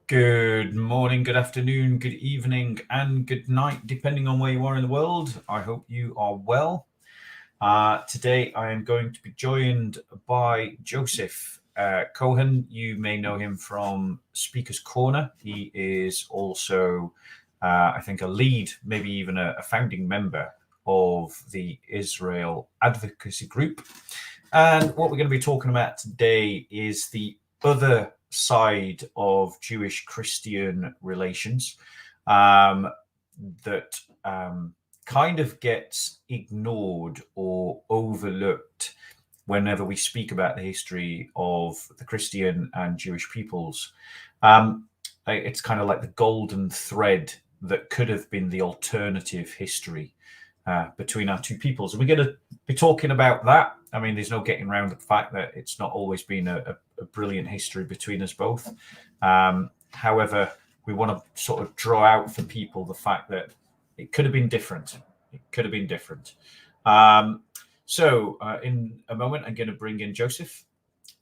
Good morning, good afternoon, good evening, and good night, depending on where you are in the world. I hope you are well. Today, I am going to be joined by Joseph Cohen. You may know him from Speaker's Corner. He is also, I think, a lead, maybe even a founding member of the Israel Advocacy Group. And what we're going to be talking about today is the other side of Jewish-Christian relations that kind of gets ignored or overlooked whenever we speak about the history of the Christian and Jewish peoples. It's kind of like the golden thread that could have been the alternative history between our two peoples. And we're going to be talking about that. I mean, there's no getting around the fact that it's not always been a brilliant history between us both. However, we want to sort of draw out for people the fact that it could have been different. It could have been different. So in a moment, I'm going to bring in Joseph.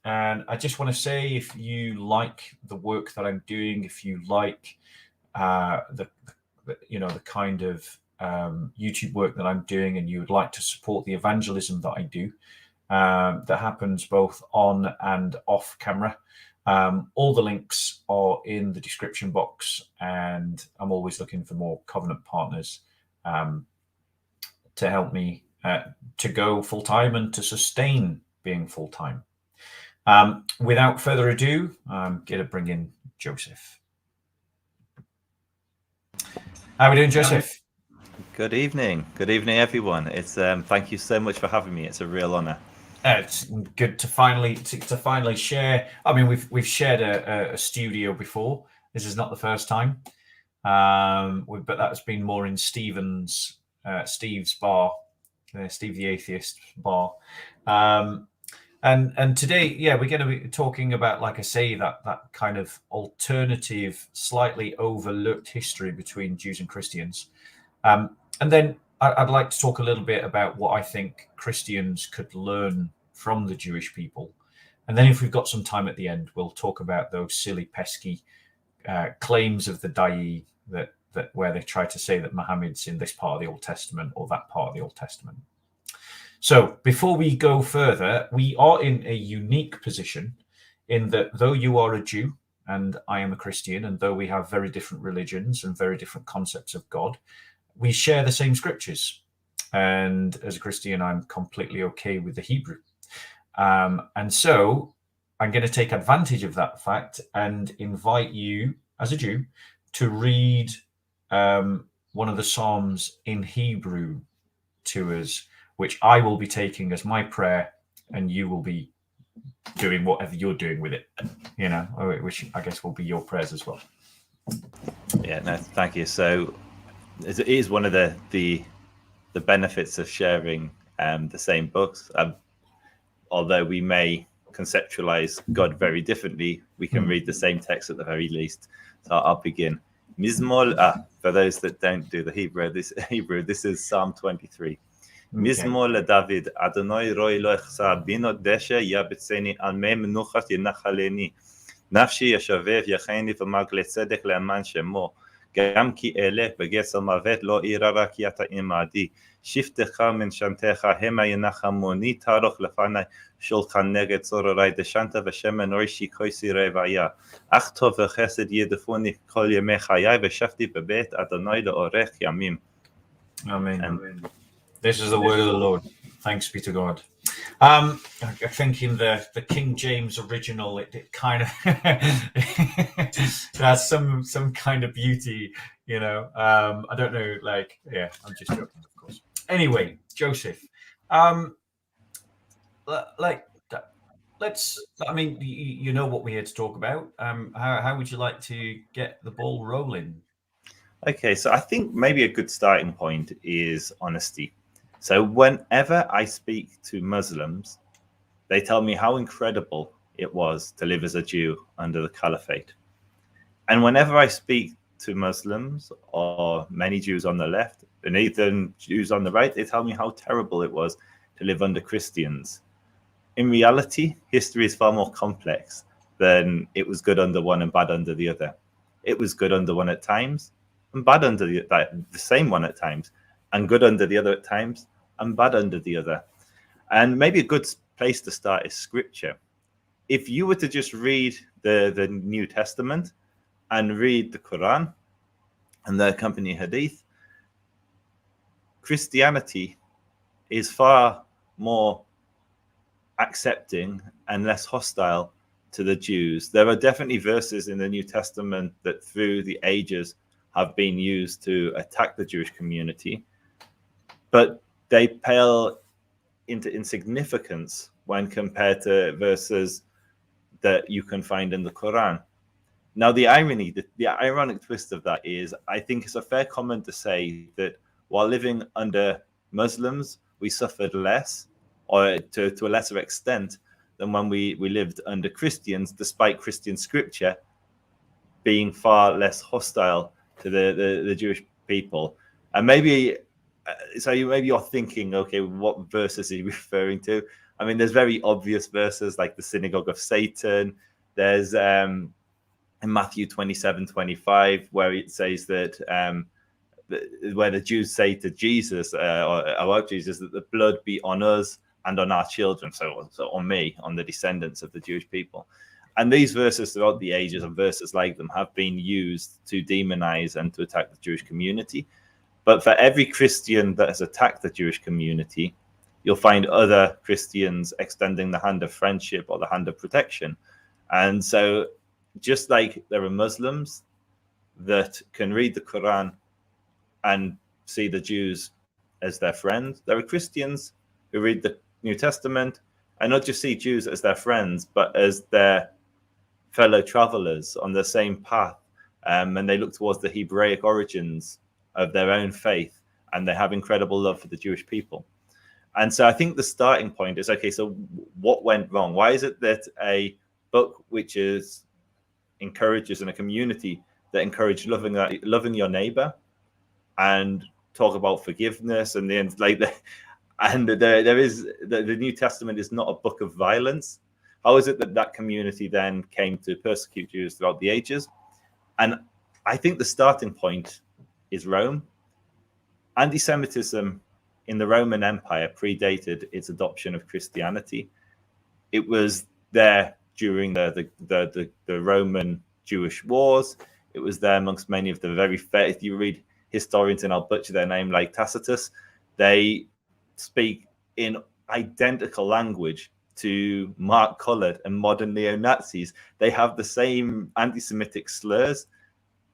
And I just want to say, if you like the work that I'm doing, if you like the kind of YouTube work that I'm doing, and you would like to support the evangelism that I do, that happens both on and off camera, all the links are in the description box, and I'm always looking for more covenant partners to help me to go full-time and to sustain being full-time. Without further ado, I'm going to bring in Joseph. How are we doing, Joseph? Good evening. Good evening, everyone. It's thank you so much for having me. It's a real honor. It's good to finally share. I mean, we've shared a studio before. This is not the first time, but that's been more in Steve's bar, Steve the Atheist bar. And today, yeah, we're going to be talking about, like I say, that kind of alternative, slightly overlooked history between Jews and Christians. And then I'd like to talk a little bit about what I think Christians could learn from the Jewish people. And then if we've got some time at the end, we'll talk about those silly, pesky claims of the Dai that where they try to say that Muhammad's in this part of the Old Testament or that part of the Old Testament. So before we go further, we are in a unique position in that though you are a Jew and I am a Christian, and though we have very different religions and very different concepts of God, we share the same scriptures. And as a Christian, I'm completely okay with the Hebrew. And so I'm going to take advantage of that fact and invite you, as a Jew, to read one of the Psalms in Hebrew to us, which I will be taking as my prayer, and you will be doing whatever you're doing with it, which I guess will be your prayers as well. Yeah, no, thank you. So it is one of the benefits of sharing the same books. Although we may conceptualize God very differently, we can read the same text at the very least. So I'll begin. Mizmor, for those that don't do the Hebrew, this is Psalm 23. Mizmor LeDavid, Adonai roi lo echsa, bino deshe yabetzeni, al me menuchat yenachaleni. Nafshi yashavev yacheni v'magle tzedek le'aman shemo. Gam ki eleh b'gesel mavet lo ira rak yata imadi. Shiftecha min shantecha hema yenachamoni taroch lefanai shulchan neged zororai deshanta v'shemen roishi koisi revaya. Ach tov v'chesed yedefuni kol yemei chayai v'shafti bebet Adonai le'orech yamim. Amen. This is the word of the Lord. Thanks be to God. I think in the King James original, it kind of has some kind of beauty, you know. I don't know, like, yeah, I'm just joking, of course. Anyway, Joseph, like, let's. I mean, you know what we're here to talk about. How would you like to get the ball rolling? Okay, so I think maybe a good starting point is honesty. So whenever I speak to Muslims, they tell me how incredible it was to live as a Jew under the Caliphate. And whenever I speak to Muslims or many Jews on the left and even Jews on the right, they tell me how terrible it was to live under Christians. In reality, history is far more complex than it was good under one and bad under the other. It was good under one at times and bad under the same one at times, and good under the other at times and bad under the other. And maybe a good place to start is scripture. If you were to just read the New Testament and read the Quran and the accompanying hadith, Christianity is far more accepting and less hostile to the Jews. There are definitely verses in the New Testament that through the ages have been used to attack the Jewish community, but they pale into insignificance when compared to verses that you can find in the Quran. Now, the irony, the ironic twist of that is, I think it's a fair comment to say that while living under Muslims, we suffered less, or to a lesser extent, than when we lived under Christians, despite Christian scripture being far less hostile to the Jewish people. And maybe, maybe you're thinking, okay, what verses are you referring to? I mean, there's very obvious verses like the synagogue of Satan. There's in Matthew 27:25, where it says that where the Jews say to Jesus, or about Jesus, that the blood be on us and on our children, so on me, on the descendants of the Jewish people. And these verses throughout the ages, and verses like them, have been used to demonize and to attack the Jewish community. But for every Christian that has attacked the Jewish community, you'll find other Christians extending the hand of friendship or the hand of protection. And so just like there are Muslims that can read the Quran and see the Jews as their friends, there are Christians who read the New Testament and not just see Jews as their friends, but as their fellow travelers on the same path. And they look towards the Hebraic origins of their own faith, and they have incredible love for the Jewish people. And so I think the starting point is, okay, so what went wrong? Why is it that a book which encourages in a community that encourage loving your neighbor and talk about forgiveness and there is the New Testament is not a book of violence? How is it that community then came to persecute Jews throughout the ages? And I think the starting point is Rome. Anti-Semitism in the Roman Empire predated its adoption of Christianity. It was there during the Roman Jewish wars. It was there amongst many of the very fair. If you read historians, and I'll butcher their name, like Tacitus, they speak in identical language to mark-colored and modern neo-Nazis. They have the same anti-Semitic slurs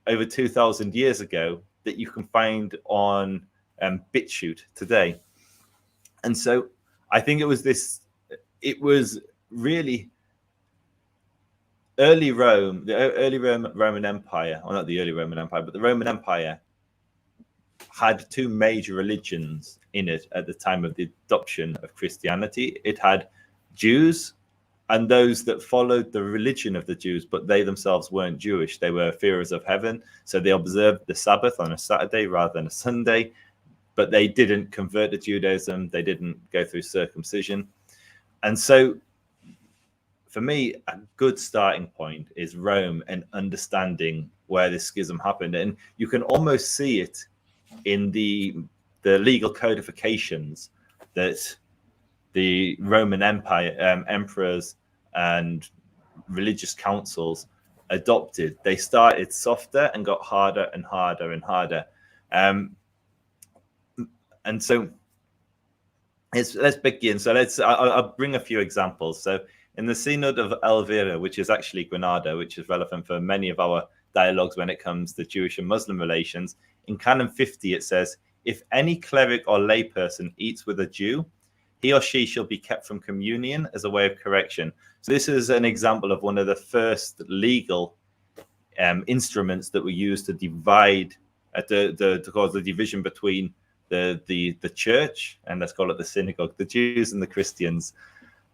over 2,000 years ago that you can find on BitChute today. And so I think it was really early Rome, the early Roman Empire, or not the early Roman Empire, but the Roman Empire had two major religions in it at the time of the adoption of Christianity. It had Jews and those that followed the religion of the Jews, but they themselves weren't Jewish. They were fearers of heaven, so they observed the Sabbath on a Saturday rather than a Sunday, but they didn't convert to Judaism. They didn't go through circumcision. And so for me, a good starting point is Rome and understanding where this schism happened. And you can almost see it in the legal codifications that the Roman Empire emperors and religious councils adopted. They started softer and got harder and harder and harder. And so let's begin. So I'll bring a few examples. So in the Synod of Elvira, which is actually Granada, which is relevant for many of our dialogues when it comes to Jewish and Muslim relations, in Canon 50 it says, if any cleric or layperson eats with a Jew, he or she shall be kept from communion as a way of correction. So this is an example of one of the first legal instruments that were used to divide to cause the division between the church, and let's call it the synagogue, the Jews and the Christians.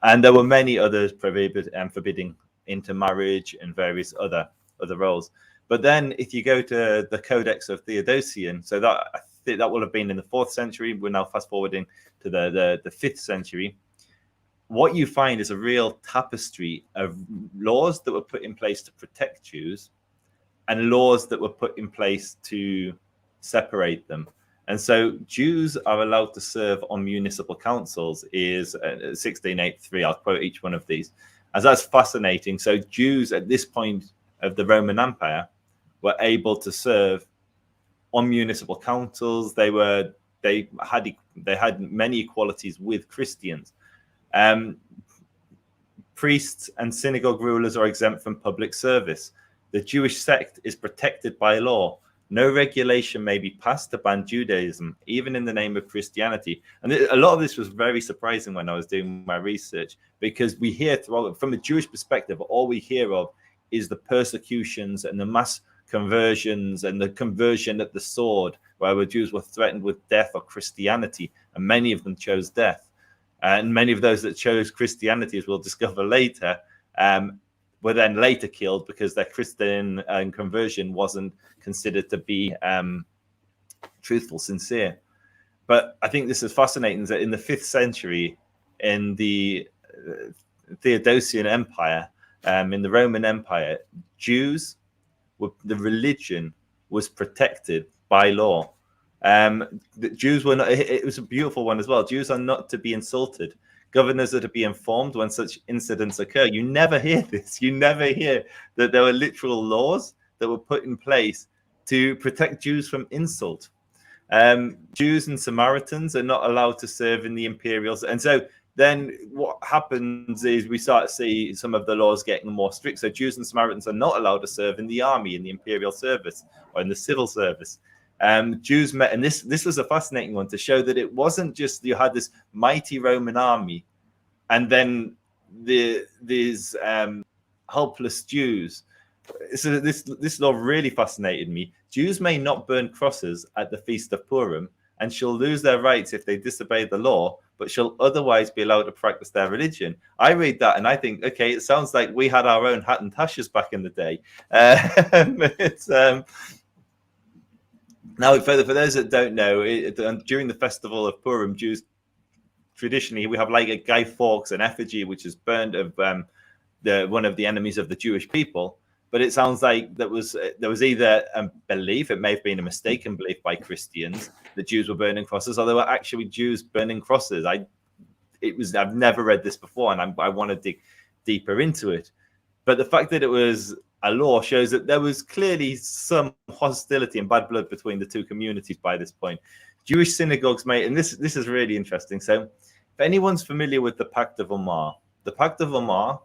And there were many others forbidding intermarriage and various other roles. But then if you go to the Codex of Theodosian, so that I think that will have been in the 4th century, we're now fast forwarding to the 5th century, what you find is a real tapestry of laws that were put in place to protect Jews and laws that were put in place to separate them. And so Jews are allowed to serve on municipal councils is 1683. I'll quote each one of these, as that's fascinating. So Jews at this point of the Roman Empire were able to serve on municipal councils. They had many equalities with Christians. Priests and synagogue rulers are exempt from public service. The Jewish sect is protected by law. No regulation may be passed to ban Judaism, even in the name of Christianity. And a lot of this was very surprising when I was doing my research, because we hear from a Jewish perspective, all we hear of is the persecutions and the mass conversions and the conversion at the sword, where the Jews were threatened with death or Christianity, and many of them chose death. And many of those that chose Christianity, as we'll discover later, were then later killed because their Christian conversion wasn't considered to be truthful, sincere. But I think this is fascinating that in the 5th century, in the Theodosian Empire, in the Roman Empire, the religion was protected by law. The Jews were not, it was a beautiful one as well. Jews are not to be insulted. Governors are to be informed when such incidents occur. You never hear this. You never hear that there were literal laws that were put in place to protect Jews from insult. Jews and Samaritans are not allowed to serve in the imperials. And so then what happens is we start to see some of the laws getting more strict. So Jews and Samaritans are not allowed to serve in the army, in the imperial service, or in the civil service. Jews met, and this was a fascinating one to show that it wasn't just you had this mighty Roman army, and then these helpless Jews. So this law really fascinated me. Jews may not burn crosses at the Feast of Purim, and shall lose their rights if they disobey the law, but shall otherwise be allowed to practice their religion. I read that and I think, okay, it sounds like we had our own hat and tashes back in the day. Now, for those that don't know, during the festival of Purim, Jews traditionally we have like a Guy Fawkes, an effigy which is burned of one of the enemies of the Jewish people. But it sounds like there was either a belief, it may have been a mistaken belief by Christians, that Jews were burning crosses, or there were actually Jews burning crosses. I've never read this before, and I want to dig deeper into it. But the fact that it was a law shows that there was clearly some hostility and bad blood between the two communities by this point. Jewish synagogues and this is really interesting. So if anyone's familiar with the Pact of Omar, the Pact of Omar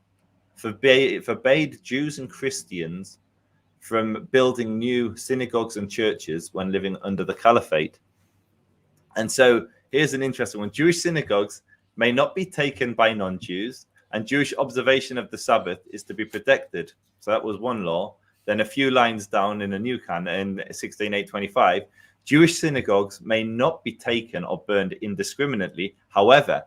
forbade Jews and Christians from building new synagogues and churches when living under the Caliphate. And so here's an interesting one. Jewish synagogues may not be taken by non-Jews, and Jewish observation of the Sabbath is to be protected. So that was one law. Then a few lines down in a new canon in 16825, Jewish synagogues may not be taken or burned indiscriminately. However,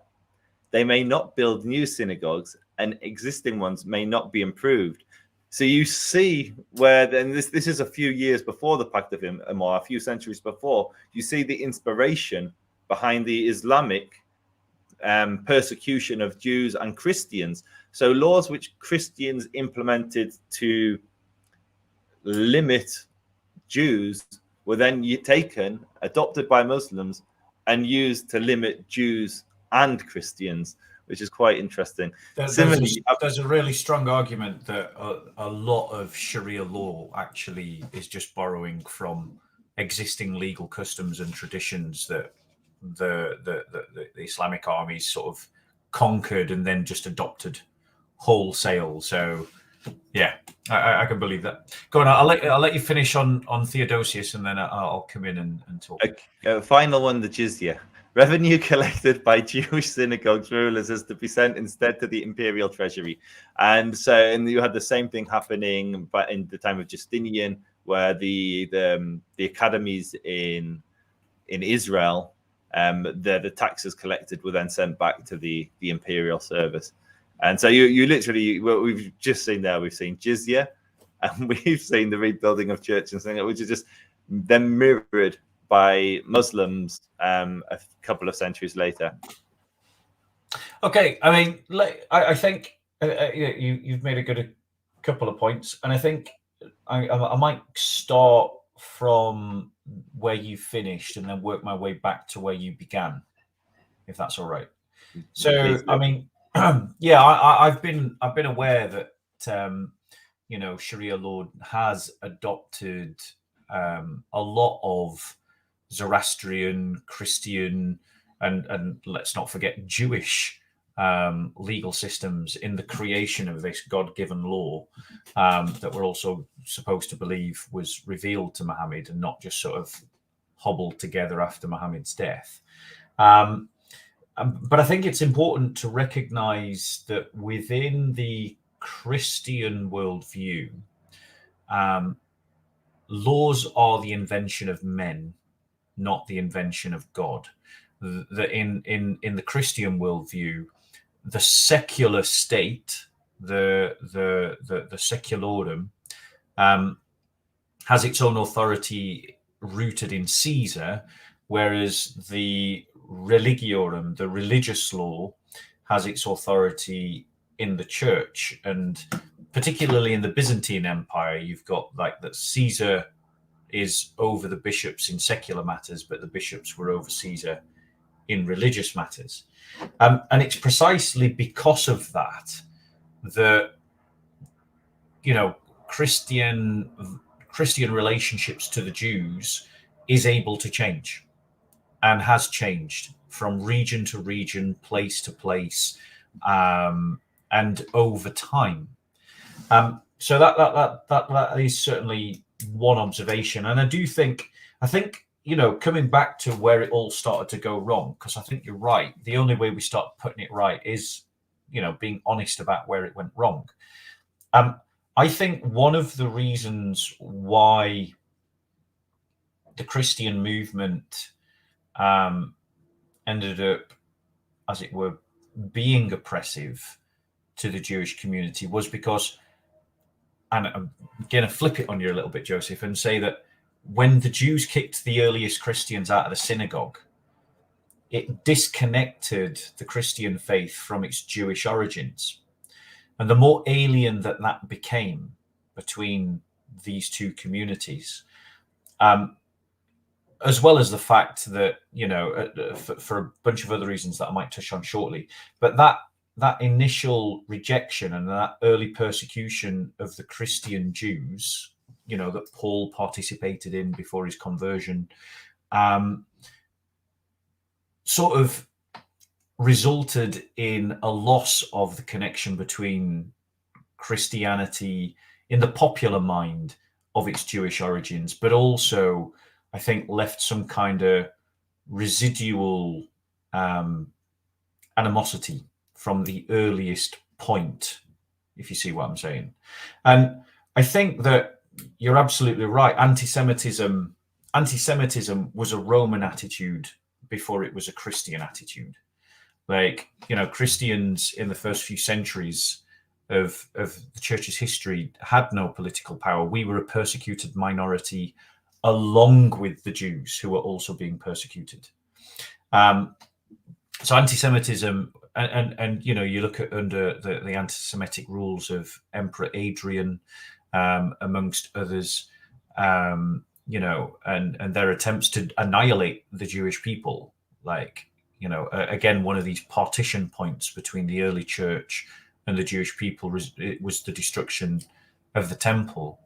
they may not build new synagogues, and existing ones may not be improved. So you see where, then this is a few years before the Pact of Omar, a few centuries before, you see the inspiration behind the Islamic persecution of Jews and Christians. So laws which Christians implemented to limit Jews were then taken, adopted by Muslims, and used to limit Jews and Christians, which is quite interesting. There's a really strong argument that a lot of Sharia law actually is just borrowing from existing legal customs and traditions that the Islamic armies sort of conquered and then just adopted wholesale. So yeah, I can believe that. Go on, I'll let you finish on Theodosius, and then I'll come in and talk. Final one, the jizya. Revenue collected by Jewish synagogues rulers is to be sent instead to the imperial treasury. And you had the same thing happening but in the time of Justinian, where the academies in Israel, the taxes collected were then sent back to the imperial service. And so you literally, what we've just seen there, we've seen jizya, and we've seen the rebuilding of church and things, which is just then mirrored by Muslims a couple of centuries later. Okay, I mean, I think you've made a couple of points, and I think I might start from where you finished and then work my way back to where you began, if that's all right. So, I mean, yeah, I've been aware that Sharia law has adopted a lot of Zoroastrian, Christian, and let's not forget Jewish legal systems in the creation of this God-given law that we're also supposed to believe was revealed to Muhammad and not just sort of hobbled together after Muhammad's death. But I think it's important to recognize that within the Christian worldview, laws are the invention of men, not the invention of God. That in the Christian worldview, the secular state, the secularum, has its own authority rooted in Caesar, whereas the religiorum, the religious law, has its authority in the church. And particularly in the Byzantine Empire, you've got like that Caesar is over the bishops in secular matters, but the bishops were over Caesar in religious matters. And it's precisely because of that Christian relationships to the Jews is able to change and has changed from region to region, place to place, and over time. So that is certainly one observation. And I think coming back to where it all started to go wrong, because I think you're right. The only way we start putting it right is, being honest about where it went wrong. I think one of the reasons why the Christian movement ended up, as it were, being oppressive to the Jewish community was because, and I'm going to flip it on you a little bit, Joseph, and say that when the Jews kicked the earliest Christians out of the synagogue, it disconnected the Christian faith from its Jewish origins. And the more alien that became between these two communities, as well as the fact that, for a bunch of other reasons that I might touch on shortly, but that initial rejection and that early persecution of the Christian Jews, that Paul participated in before his conversion, sort of resulted in a loss of the connection between Christianity in the popular mind of its Jewish origins, but also, I think, left some kind of residual animosity from the earliest point, if you see what I'm saying. And I think that you're absolutely right. Anti-Semitism was a Roman attitude before it was a Christian attitude. Like, Christians in the first few centuries of the church's history had no political power. We were a persecuted minority along with the Jews who were also being persecuted. So anti-Semitism, and you look at under the anti-Semitic rules of Emperor Adrian, amongst others, and their attempts to annihilate the Jewish people, again, one of these partition points between the early church and the Jewish people was the destruction of the temple.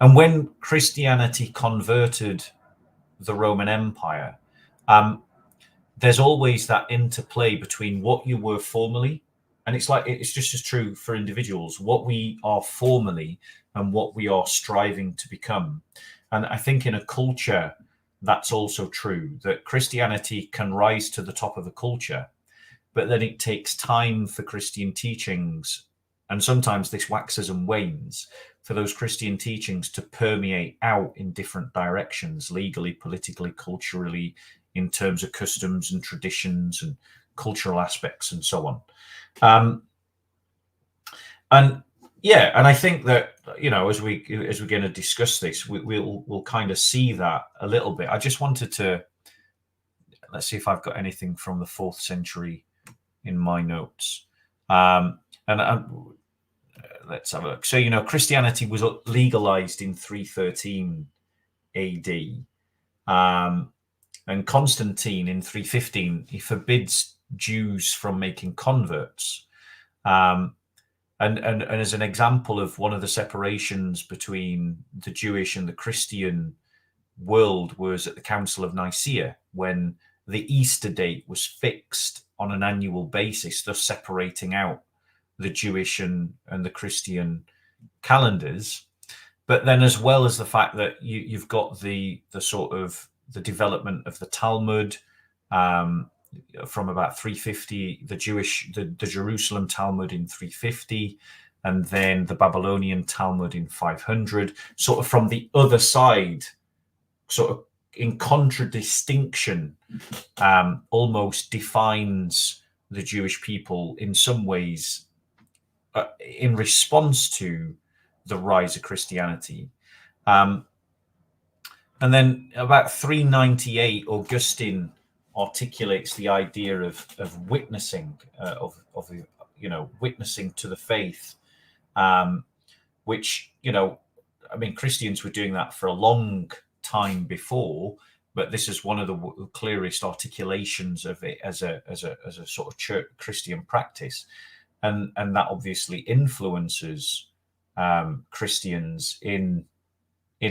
And when Christianity converted the Roman Empire, there's always that interplay between what you were formerly, and it's just as true for individuals, what we are formerly and what we are striving to become. And I think in a culture, that's also true, that Christianity can rise to the top of a culture, but then it takes time for Christian teachings, and sometimes this waxes and wanes, for those Christian teachings to permeate out in different directions, legally, politically, culturally, in terms of customs and traditions and cultural aspects and so on. And yeah, and I think that, you know, as we're going to discuss this, we'll kind of see that a little bit. I just wanted to, let's see if I've got anything from the 4th century in my notes. Let's have a look. So, you know, Christianity was legalized in 313 AD. And Constantine in 315, he forbids Jews from making converts. And as an example of one of the separations between the Jewish and the Christian world was at the Council of Nicaea, when the Easter date was fixed on an annual basis, thus separating out the Jewish and the Christian calendars. But then, as well as the fact that you've got the sort of the development of the Talmud from about 350, the Jerusalem Talmud in 350, and then the Babylonian Talmud in 500, sort of from the other side, sort of in contradistinction, almost defines the Jewish people in some ways in response to the rise of Christianity. And then about 398, Augustine articulates the idea of witnessing, witnessing to the faith, which, you know, I mean, Christians were doing that for a long time before, but this is one of the clearest articulations of it as a sort of church Christian practice, and that obviously influences Christians in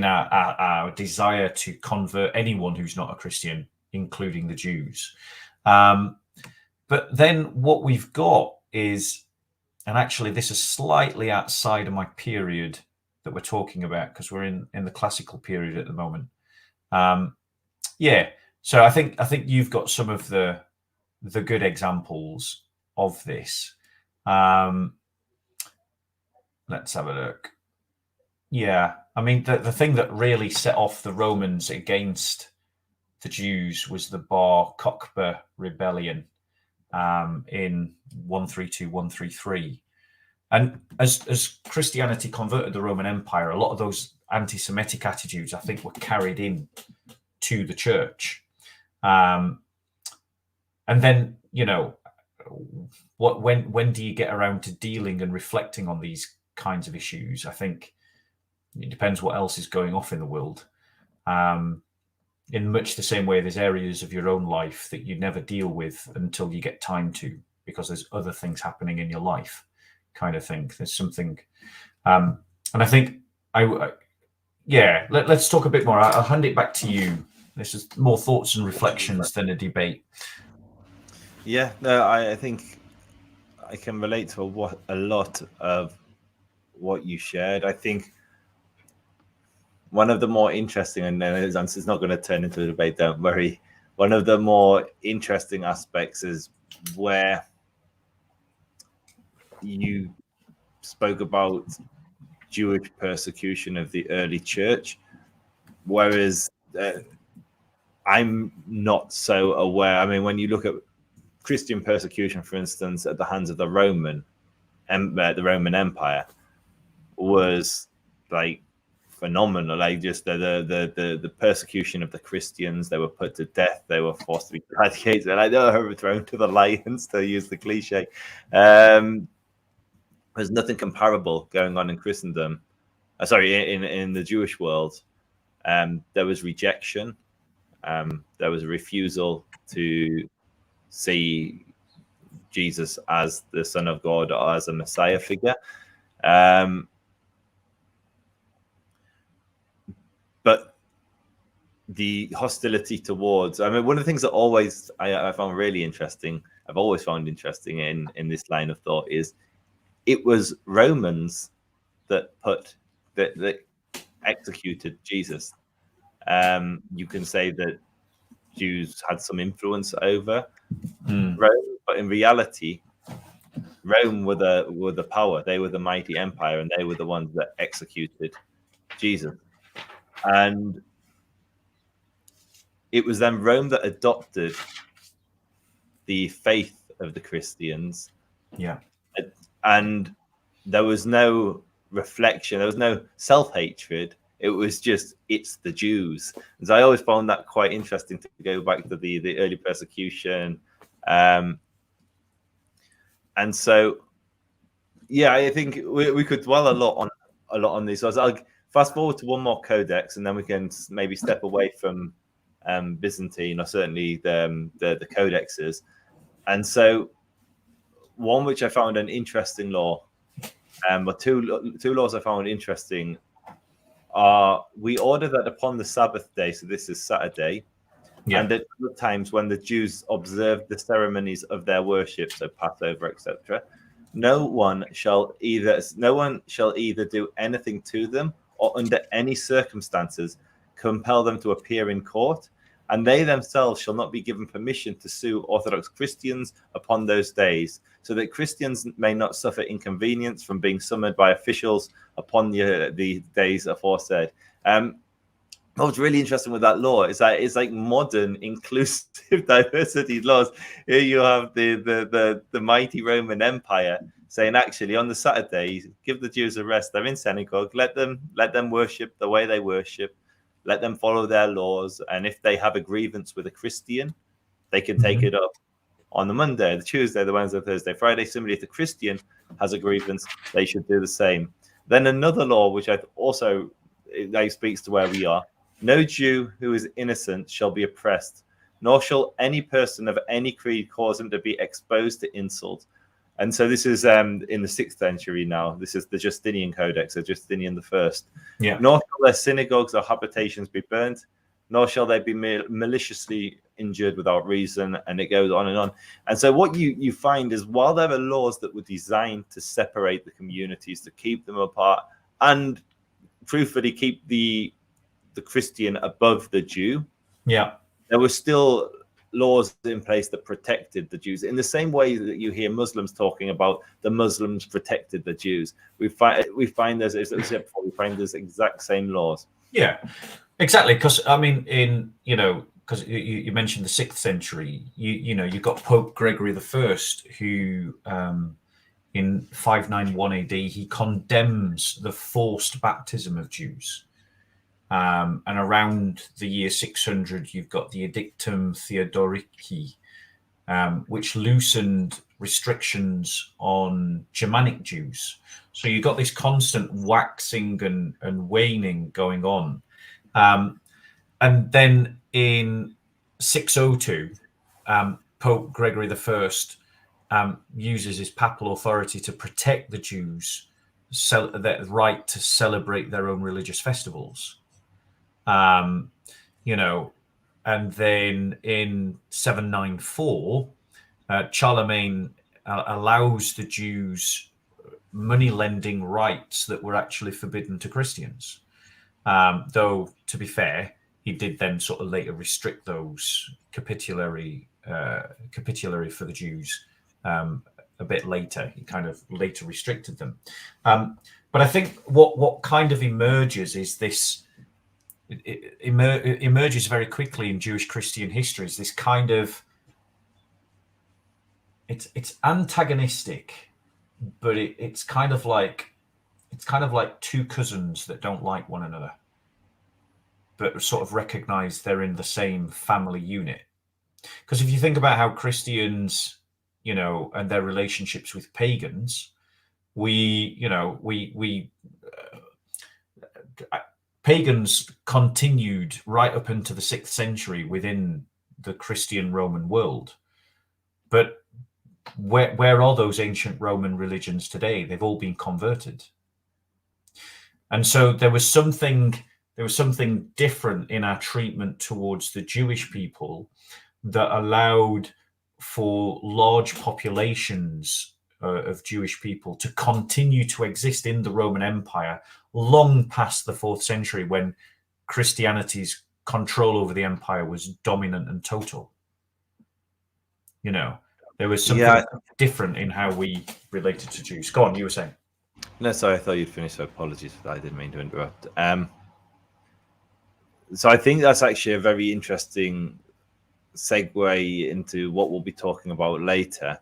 our desire to convert anyone who's not a Christian, including the Jews. But then what we've got is, and actually this is slightly outside of my period that we're talking about, because we're in the classical period at the moment. So I think you've got some of the good examples of this. Let's have a look. Yeah, I mean, the thing that really set off the Romans against the Jews was the Bar Kokhba rebellion in 132, 133. And as Christianity converted the Roman Empire, a lot of those anti-Semitic attitudes, I think, were carried in to the church. And then, you know, when do you get around to dealing and reflecting on these kinds of issues? I think it depends what else is going off in the world. In much the same way, there's areas of your own life that you never deal with until you get time to, because there's other things happening in your life, kind of thing. There's something, and I think let's talk a bit more. I'll hand it back to you. This is more thoughts and reflections than a debate. Yeah, no, I think I can relate to a lot of what you shared. I think one of the more interesting, and it's not going to turn into a debate, don't worry. One of the more interesting aspects is where you spoke about Jewish persecution of the early church, whereas I'm not so aware. I mean, when you look at Christian persecution, for instance, at the hands of the Roman Empire, was like phenomenal. Like just the persecution of the Christians. They were put to death. They were forced to be gladiators. Like they were overthrown to the lions, to use the cliche. There's nothing comparable going on in Christendom. In the Jewish world. There was rejection. There was a refusal to see Jesus as the Son of God or as a Messiah figure. But the hostility towards. I mean, one of the things that always I found really interesting, I've always found interesting in this line of thought is it was Romans that executed Jesus. You can say that Jews had some influence over Rome, but in reality, Rome were the power. They were the mighty empire, and they were the ones that executed Jesus. And it was then Rome that adopted the faith of the Christians. Yeah. And there was no reflection, there was no self-hatred. It was just, it's the Jews. And so I always found that quite interesting to go back to the early persecution. And so, yeah, I think we could dwell a lot on these. So I'll fast forward to one more codex, and then we can maybe step away from Byzantine, or certainly the codexes. And so one which I found an interesting law, but two laws I found interesting are, we order that upon the Sabbath day, so this is Saturday, and at other times when the Jews observe the ceremonies of their worship, so Passover, etc., no one shall either do anything to them, or under any circumstances compel them to appear in court, and they themselves shall not be given permission to sue Orthodox Christians upon those days, so that Christians may not suffer inconvenience from being summoned by officials upon the days aforesaid. What's really interesting with that law is that it's like modern inclusive diversity laws. Here you have the mighty Roman Empire saying, actually, on the Saturday, give the Jews a rest. They're in synagogue. Let them worship the way they worship. Let them follow their laws. And if they have a grievance with a Christian, they can take it up on the Monday, the Tuesday, the Wednesday, Thursday, Friday. Similarly, if the Christian has a grievance, they should do the same. Then another law, which I also speaks to where we are: no Jew who is innocent shall be oppressed, nor shall any person of any creed cause him to be exposed to insult. And so this is in the 6th century now. This is the Justinian Codex, of Justinian I. Yeah. Nor shall their synagogues or habitations be burnt, nor shall they be maliciously injured without reason, and it goes on and on. And so what you find is, while there are laws that were designed to separate the communities, to keep them apart, and truthfully keep the Christian above the Jew, there were still laws in place that protected the Jews, in the same way that you hear Muslims talking about the Muslims protected the Jews. We find those, as I said before, we find those exact same laws. Yeah, exactly. Because I mean, because you mentioned the 6th century, you've got Pope Gregory I, who in 591 AD he condemns the forced baptism of Jews. And around the year 600, you've got the Edictum Theodorici, which loosened restrictions on Germanic Jews. So you've got this constant waxing and waning going on. And then in 602, Pope Gregory I uses his papal authority to protect the Jews' their right to celebrate their own religious festivals. And then in 794, Charlemagne allows the Jews money lending rights that were actually forbidden to Christians. Though, to be fair, he did then sort of later restrict those capitulary for the Jews a bit later. He kind of later restricted them. But I think what kind of emerges is this. It emerges very quickly in Jewish Christian history is this kind of, it's antagonistic, but it's kind of like two cousins that don't like one another, but sort of recognize they're in the same family unit. Because if you think about how Christians, and their relationships with pagans, pagans continued right up into the 6th century within the Christian Roman world. But where are those ancient Roman religions today? They've all been converted. And so there was something there was something different in our treatment towards the Jewish people that allowed for large populations of Jewish people to continue to exist in the Roman Empire long past the 4th century, when Christianity's control over the empire was dominant and total. There was something different in how we related to Jews. Go on, you were saying. No, sorry, I thought you'd finished, so apologies for that. I didn't mean to interrupt. So I think that's actually a very interesting segue into what we'll be talking about later,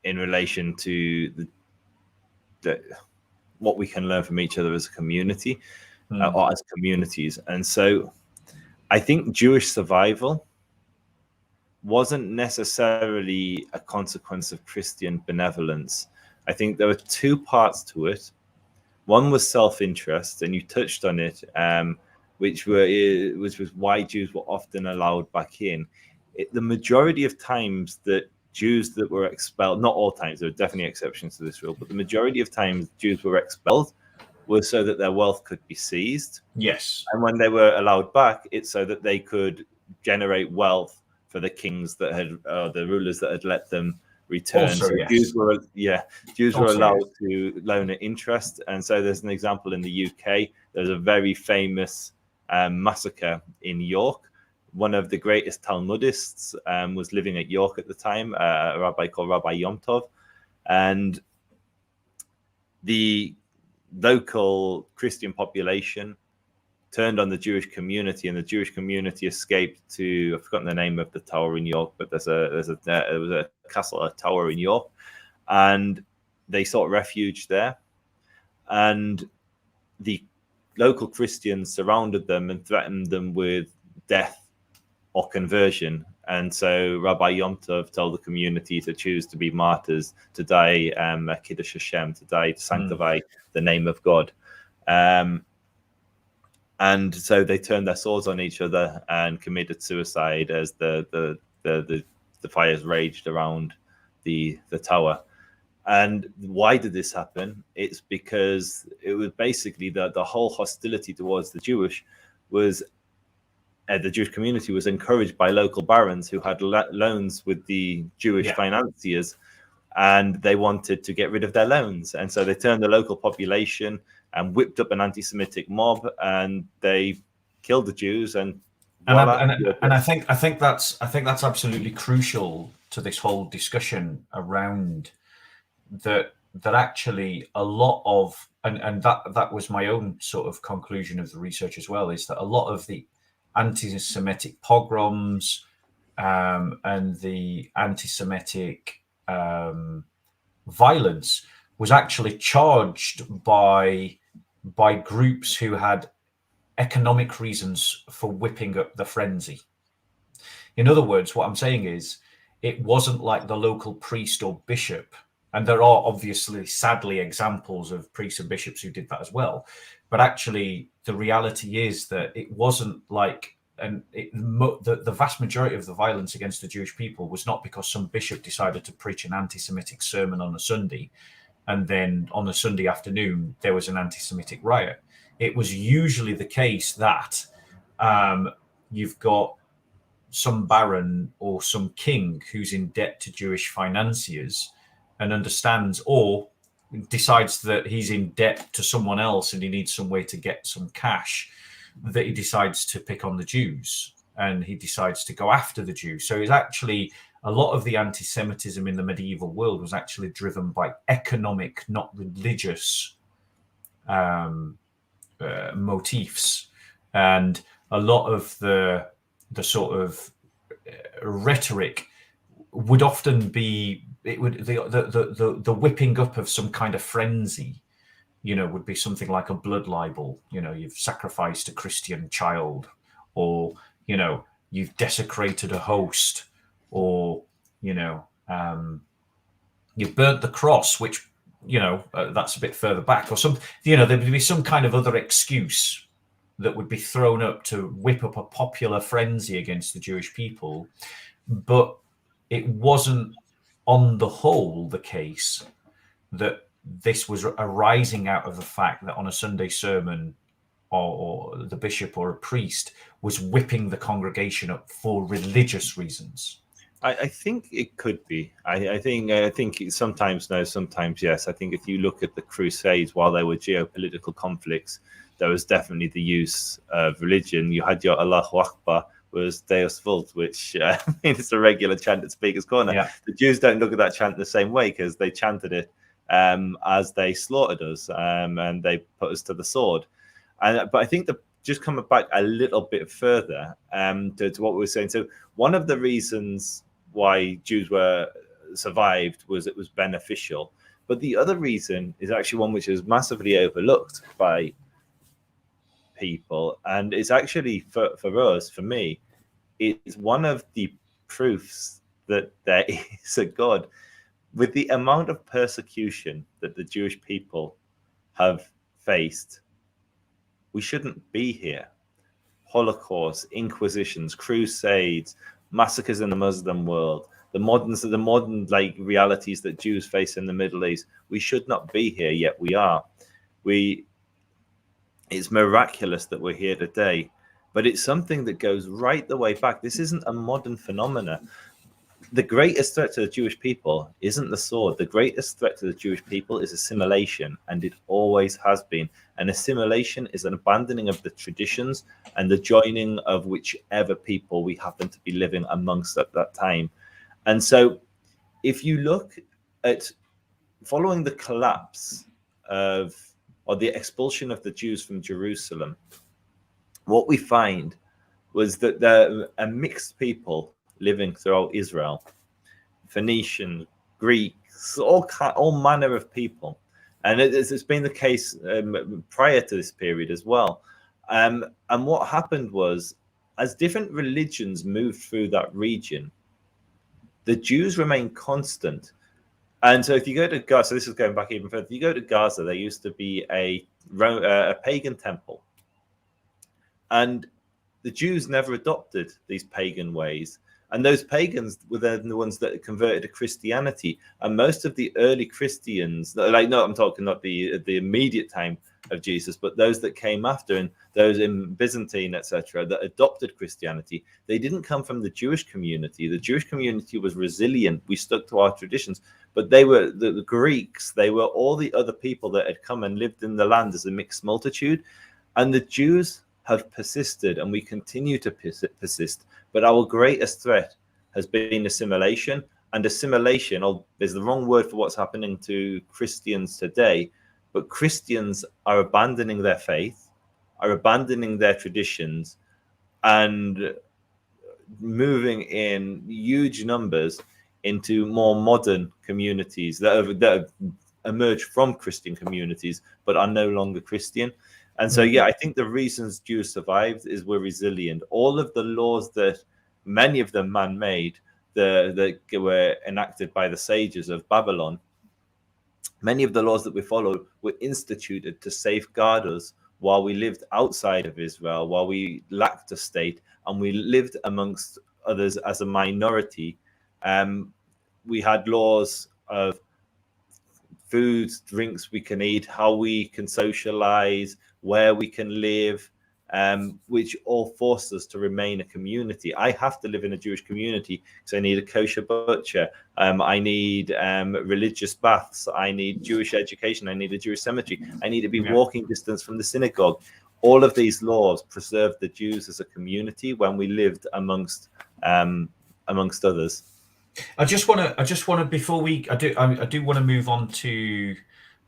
in relation to what we can learn from each other as a community, or as communities. And so I think Jewish survival wasn't necessarily a consequence of Christian benevolence. I think there were two parts to it. One was self-interest, and you touched on it, which was why Jews were often allowed back in. The majority of times that Jews that were expelled, not all times, there are definitely exceptions to this rule, but the majority of times Jews were expelled was so that their wealth could be seized. Yes. And when they were allowed back, it's so that they could generate wealth for the kings that had, the rulers that had let them return. Also, so yes. Jews were allowed to loan at interest. And so there's an example in the UK. There's a very famous massacre in York. One of the greatest Talmudists was living at York at the time, a rabbi called Rabbi Yom Tov. And the local Christian population turned on the Jewish community, and the Jewish community escaped to, I've forgotten the name of the tower in York, but there was a castle, a tower in York, and they sought refuge there. And the local Christians surrounded them and threatened them with death or conversion. And so Rabbi Yom Tov told the community to choose to be martyrs, to die Kiddush Hashem, to die to sanctify the name of God. And so they turned their swords on each other and committed suicide as the fires raged around the tower. And why did this happen? It's because it was basically the whole hostility towards the Jewish community was encouraged by local barons who had loans with the Jewish financiers, and they wanted to get rid of their loans. And so they turned the local population and whipped up an anti-Semitic mob, and they killed the Jews. And I think that's absolutely crucial to this whole discussion around that actually a lot of, and that was my own sort of conclusion of the research as well, is that a lot of the anti-Semitic pogroms and the anti-Semitic violence was actually charged by groups who had economic reasons for whipping up the frenzy. In other words, what I'm saying is, it wasn't like the local priest or bishop, and there are obviously, sadly, examples of priests and bishops who did that as well, but actually the reality is that it wasn't like, the vast majority of the violence against the Jewish people was not because some bishop decided to preach an anti-Semitic sermon on a Sunday, and then on a Sunday afternoon there was an anti-Semitic riot. It was usually the case that you've got some baron or some king who's in debt to Jewish financiers and understands, or decides that he's in debt to someone else and he needs some way to get some cash, that he decides to pick on the Jews and he decides to go after the Jews. So it's actually, a lot of the anti-Semitism in the medieval world was actually driven by economic, not religious motifs. And a lot of the sort of rhetoric would often be, the whipping up of some kind of frenzy, would be something like a blood libel. You've sacrificed a Christian child, or, you've desecrated a host, or, you've burnt the cross, which, that's a bit further back, or some, there would be some kind of other excuse that would be thrown up to whip up a popular frenzy against the Jewish people. But it wasn't, on the whole, the case that this was arising out of the fact that on a Sunday sermon, or the bishop or a priest was whipping the congregation up for religious reasons. I think it could be. I think sometimes no, sometimes yes. I think if you look at the Crusades, while there were geopolitical conflicts, there was definitely the use of religion. You had your Allahu Akbar, was Deus Vult, which I mean, it's a regular chant at Speaker's Corner. Yeah. The Jews don't look at that chant the same way because they chanted it as they slaughtered us and they put us to the sword. But I think just coming back a little bit further to what we were saying. So one of the reasons why Jews were survived was it was beneficial. But the other reason is actually one which is massively overlooked by people. And it's actually for us, for me, it's one of the proofs that there is a God. With the amount of persecution that the Jewish people have faced, we shouldn't be here. Holocaust, inquisitions, crusades, massacres in the Muslim world, the modern like realities that Jews face in the Middle East. We should not be here, yet we are. It's miraculous that we're here today, but it's something that goes right the way back. This isn't a modern phenomena. The greatest threat to the Jewish people isn't the sword. The greatest threat to the Jewish people is assimilation, and it always has been. And assimilation is an abandoning of the traditions and the joining of whichever people we happen to be living amongst at that time. And so if you look at following the collapse of, or the expulsion of the Jews from Jerusalem, what we find was that there are a mixed people living throughout Israel, Phoenicians, Greeks, all manner of people. And it's been the case prior to this period as well. And what happened was, as different religions moved through that region, the Jews remained constant. And so if you go to Gaza, so this is going back even further, if you go to Gaza, there used to be a pagan temple. And the Jews never adopted these pagan ways. And those pagans were then the ones that converted to Christianity. And most of the early Christians, I'm talking not the immediate time of Jesus, but those that came after and those in Byzantine, etc., that adopted Christianity, they didn't come from the Jewish community. The Jewish community was resilient. We stuck to our traditions. But they were the Greeks, they were all the other people that had come and lived in the land as a mixed multitude. And the Jews have persisted, and we continue to persist. But our greatest threat has been assimilation. And assimilation is the wrong word for what's happening to Christians today. But Christians are abandoning their faith, are abandoning their traditions, and moving in huge numbers into more modern communities that have emerged from Christian communities, but are no longer Christian. And so, I think the reasons Jews survived is we're resilient. All of the laws that, many of them man-made, that were enacted by the sages of Babylon, many of the laws that we follow were instituted to safeguard us while we lived outside of Israel, while we lacked a state, and we lived amongst others as a minority. We had laws of foods, drinks we can eat, how we can socialize, where we can live, which all forced us to remain a community. I have to live in a Jewish community because I need a kosher butcher. I need religious baths. I need Jewish education. I need a Jewish cemetery. I need to be walking distance from the synagogue. All of these laws preserved the Jews as a community when we lived amongst others. I just want to before I do want to move on to.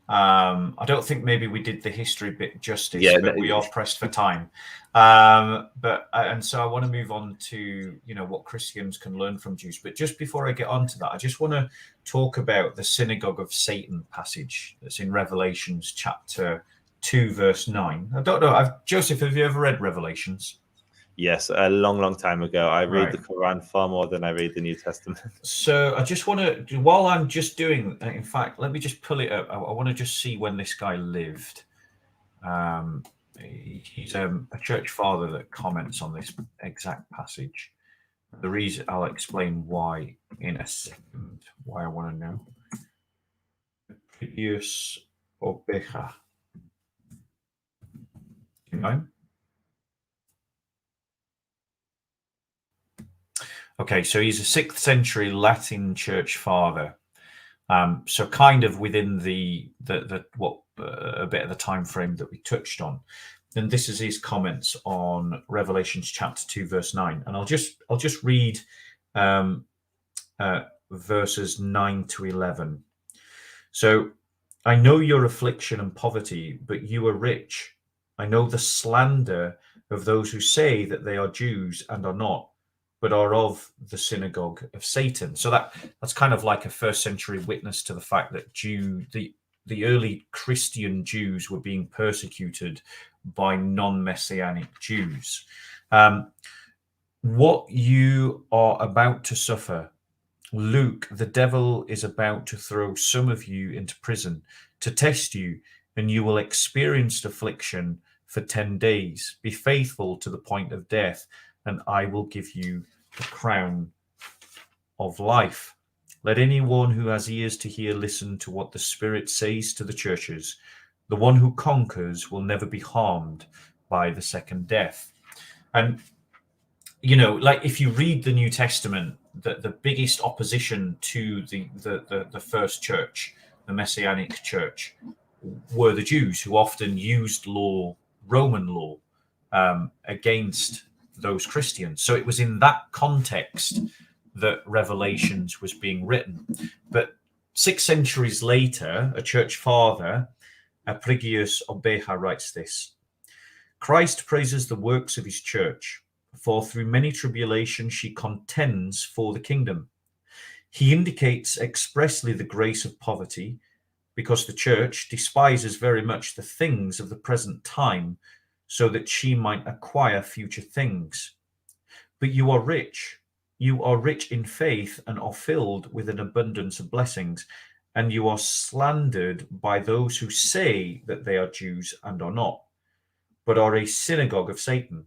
I don't think maybe we did the history bit justice, but we are pressed for time. And so I want to move on to what Christians can learn from Jews. But just before I get on to that, I just want to talk about the synagogue of Satan passage that's in Revelations chapter 2, verse 9. I don't know, Joseph, have you ever read Revelations? Yes, a long time ago. I read the Quran far more than I read the New Testament. So I just want to, while I'm just doing, in fact, let me just pull it up. I want to just see when this guy lived. He's a church father that comments on this exact passage. The reason, I'll explain why in a second, why I want to know. Btbsoco. going. Okay, so he's a 6th century Latin church father. So kind of within the a bit of the time frame that we touched on. And this is his comments on Revelations chapter 2, verse 9. And I'll just read verses 9 to 11. So, I know your affliction and poverty, but you are rich. I know the slander of those who say that they are Jews and are not, but are of the synagogue of Satan. So that's kind of like a 1st century witness to the fact that the early Christian Jews were being persecuted by non-Messianic Jews. What you are about to suffer, Luke, the devil is about to throw some of you into prison to test you, and you will experience affliction for 10 days. Be faithful to the point of death, and I will give you the crown of life. Let anyone who has ears to hear listen to what the Spirit says to the churches. The one who conquers will never be harmed by the second death. And, you know, like if you read the New Testament, the biggest opposition to the first church, the Messianic church, were the Jews, who often used Roman law, against those Christians. So it was in that context that Revelations was being written. But 6 centuries later, a church father, Btbsoco, writes this: Christ praises the works of his church, for through many tribulations she contends for the kingdom. He indicates expressly the grace of poverty, because the church despises very much the things of the present time, so that she might acquire future things. But you are rich. You are rich in faith and are filled with an abundance of blessings, and you are slandered by those who say that they are Jews and are not, but are a synagogue of Satan.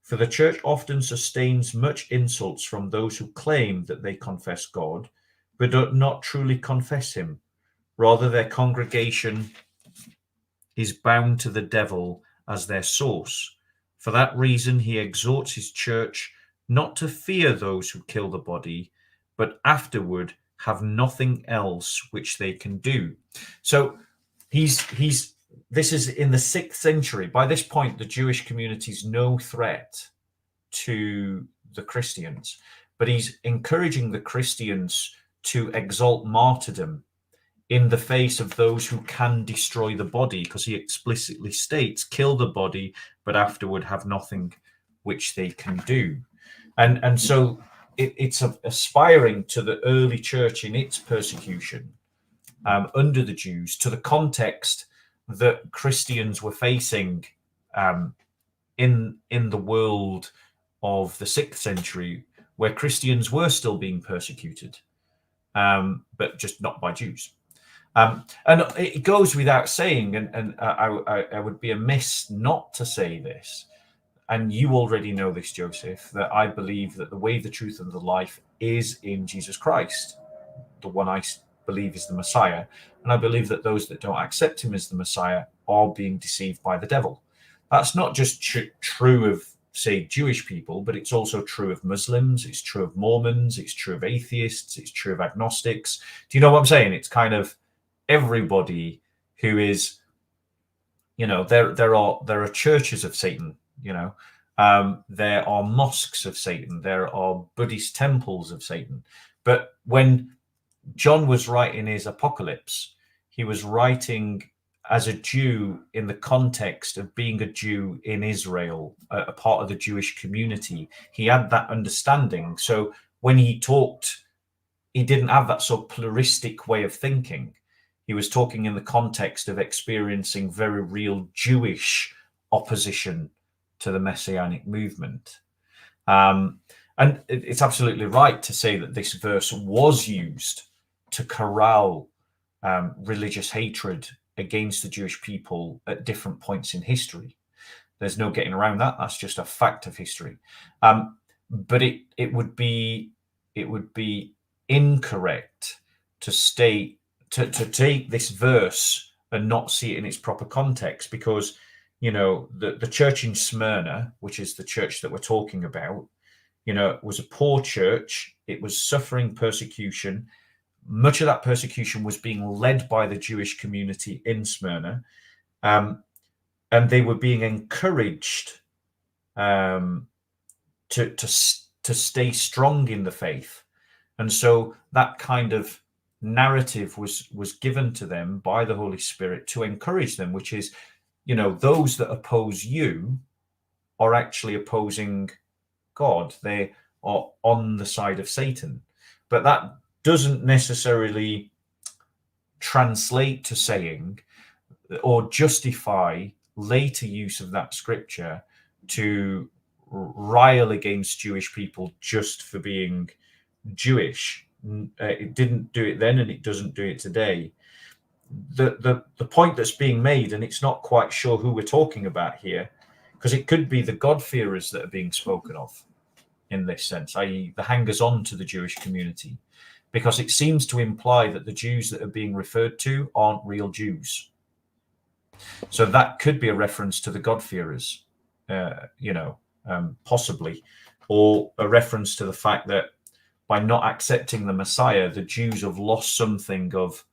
For the church often sustains much insults from those who claim that they confess God, but do not truly confess him. Rather, their congregation is bound to the devil as their source. For that reason, he exhorts his church not to fear those who kill the body, but afterward have nothing else which they can do. So this is in the 6th century. By this point, the Jewish community is no threat to the Christians, but he's encouraging the Christians to exalt martyrdom in the face of those who can destroy the body, because he explicitly states, kill the body, but afterward have nothing which they can do. And so it's aspiring to the early church in its persecution under the Jews, to the context that Christians were facing in the world of the 6th century, where Christians were still being persecuted, but just not by Jews. And it goes without saying, and I would be amiss not to say this, and you already know this, Joseph, that I believe that the way, the truth, and the life is in Jesus Christ, the one I believe is the Messiah. And I believe that those that don't accept him as the Messiah are being deceived by the devil. That's not just true of, say, Jewish people, but it's also true of Muslims, it's true of Mormons, it's true of atheists, it's true of agnostics. Do you know what I'm saying? It's kind of everybody who is, you know, there are churches of Satan, you know, there are mosques of Satan, there are Buddhist temples of Satan. But when John was writing his Apocalypse, he was writing as a Jew in the context of being a Jew in Israel, a part of the Jewish community. He had that understanding. So when he talked, he didn't have that sort of pluralistic way of thinking. He was talking in the context of experiencing very real Jewish opposition to the Messianic movement. And it's absolutely right to say that this verse was used to corral religious hatred against the Jewish people at different points in history. There's no getting around that. That's just a fact of history. But it would be incorrect to state to take this verse and not see it in its proper context, because the church in Smyrna, which is the church that we're talking about, was a poor church. It was suffering persecution. Much of that persecution was being led by the Jewish community in Smyrna, and they were being encouraged to stay strong in the faith. And so that kind of narrative was given to them by the Holy Spirit to encourage them, which is, those that oppose you are actually opposing God. They are on the side of Satan. But that doesn't necessarily translate to saying or justify later use of that scripture to rile against Jewish people just for being Jewish. It didn't do it then, and it doesn't do it today. The point that's being made, and it's not quite sure who we're talking about here, because it could be the God-fearers that are being spoken of in this sense, i.e. the hangers-on to the Jewish community, because it seems to imply that the Jews that are being referred to aren't real Jews. So that could be a reference to the God-fearers, possibly, or a reference to the fact that by not accepting the Messiah, the Jews have lost something of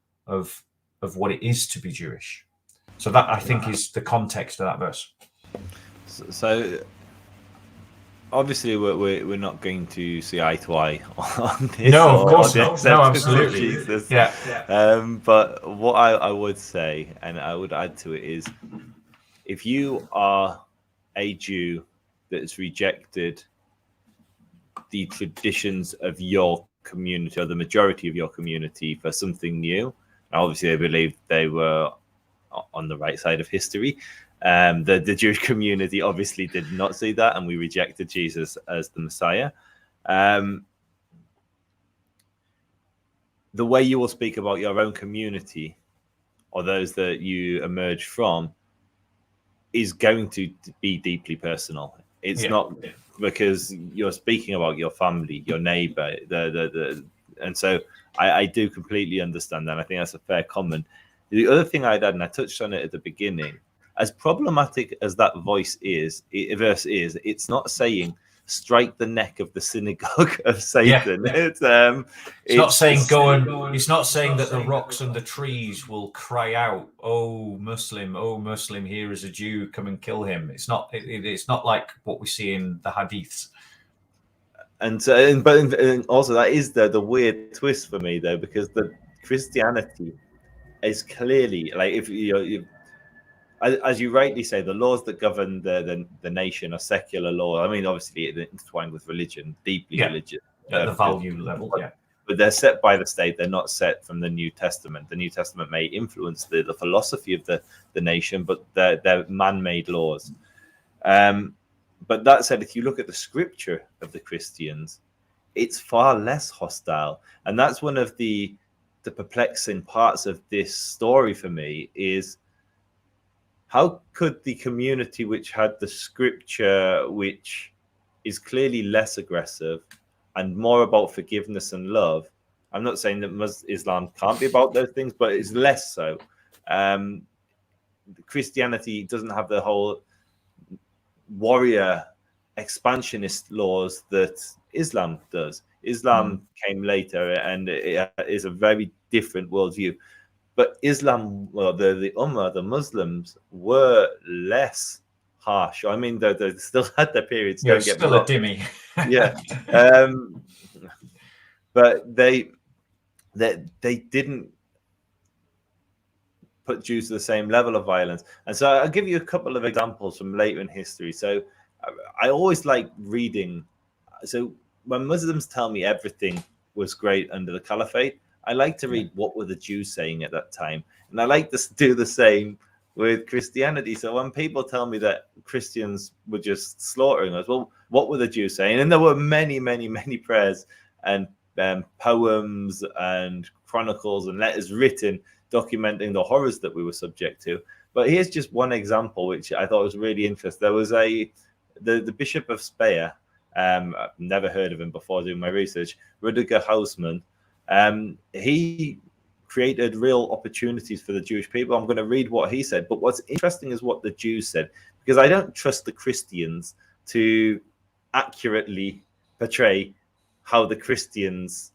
what it is to be Jewish. So that, I think, is the context of that verse. So obviously we're not going to see eye to eye on this. No, of course not. No, absolutely. Jesus. Yeah. But what I would say, and I would add to it, is if you are a Jew that has rejected the traditions of your community, or the majority of your community, for something new, obviously they believe they were on the right side of history. The Jewish community obviously did not see that, and we rejected Jesus as the Messiah. The way you will speak about your own community or those that you emerge from is going to be deeply personal. It's not because you're speaking about your family, your neighbor, and so I do completely understand that. I think that's a fair comment. The other thing I'd add, and I touched on it at the beginning, as problematic as that verse is, it's not saying strike the neck of the synagogue of Satan. Yeah. It's not saying it's not saying that the rocks and the trees will cry out, "Oh Muslim, here is a Jew, come and kill him." It's not. It's not like what we see in the hadiths. But also that is the weird twist for me, though, because the Christianity is clearly, like, if as you rightly say, the laws that govern the nation are secular law. I mean, obviously it intertwined with religion, deeply religious at the value level. But they're set by the state. They're not set from the New Testament. The New Testament may influence the philosophy of the nation, but they're man-made laws. But that said, if you look at the scripture of the Christians, it's far less hostile. And that's one of the perplexing parts of this story for me, is how could the community which had the scripture, which is clearly less aggressive and more about forgiveness and love — I'm not saying that Islam can't be about those things, but it's less so. Christianity doesn't have the whole warrior expansionist laws that Islam does. Islam came later, and it is a very different worldview. But Islam, well, the Ummah, the Muslims, were less harsh. I mean, they still had their periods. Yeah, still a dhimmi. Yeah, but they didn't put Jews to the same level of violence. And so I'll give you a couple of examples from later in history. So I always like reading. So when Muslims tell me everything was great under the Caliphate, I like to read what were the Jews saying at that time. And I like to do the same with Christianity. So when people tell me that Christians were just slaughtering us, well, what were the Jews saying? And there were many, many, many prayers and poems and chronicles and letters written documenting the horrors that we were subject to. But here's just one example which I thought was really interesting. There was the Bishop of Speyer. I've never heard of him before doing my research. Rudiger Hausmann. He created real opportunities for the Jewish people. I'm going to read what he said. But what's interesting is what the Jews said, because I don't trust the Christians to accurately portray how the Christians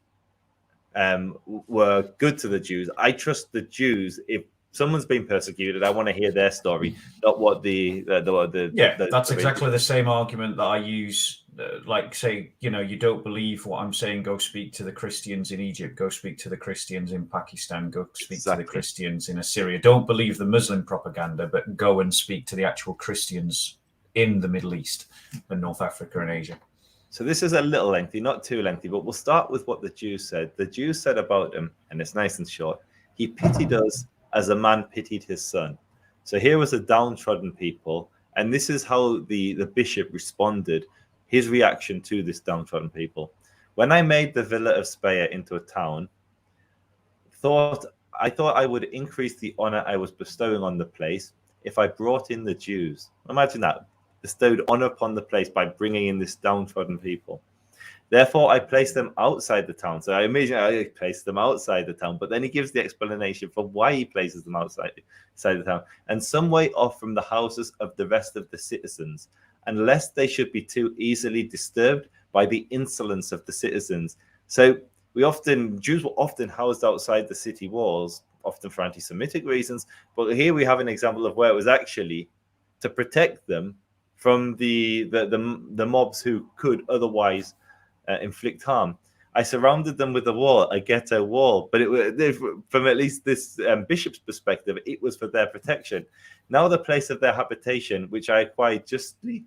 were good to the Jews. I trust the Jews. If someone's been persecuted, I want to hear their story, not what that's exactly the same argument that I use. Like, say, you don't believe what I'm saying, go speak to the Christians in Egypt, go speak to the Christians in Pakistan, go speak to the Christians in Assyria. Don't believe the Muslim propaganda, but go and speak to the actual Christians in the Middle East and North Africa and Asia. So this is a little lengthy, not too lengthy, but we'll start with what the Jews said. The Jews said about him, and it's nice and short, he pitied us as a man pitied his son. So here was a downtrodden people, and this is how the bishop responded, his reaction to this downtrodden people. When I made the villa of Speyer into a town, I thought I would increase the honor I was bestowing on the place if I brought in the Jews. Imagine that. Bestowed honor upon the place by bringing in this downtrodden people. Therefore, I placed them outside the town. So I imagine I placed them outside the town, but then he gives the explanation for why he places them outside the town, and some way off from the houses of the rest of the citizens, unless they should be too easily disturbed by the insolence of the citizens. So Jews were often housed outside the city walls, often for anti-Semitic reasons, but here we have an example of where it was actually to protect them from the mobs who could otherwise inflict harm. I surrounded them with a wall, a ghetto wall, but from at least this bishop's perspective, it was for their protection. Now the place of their habitation, which I acquired justly,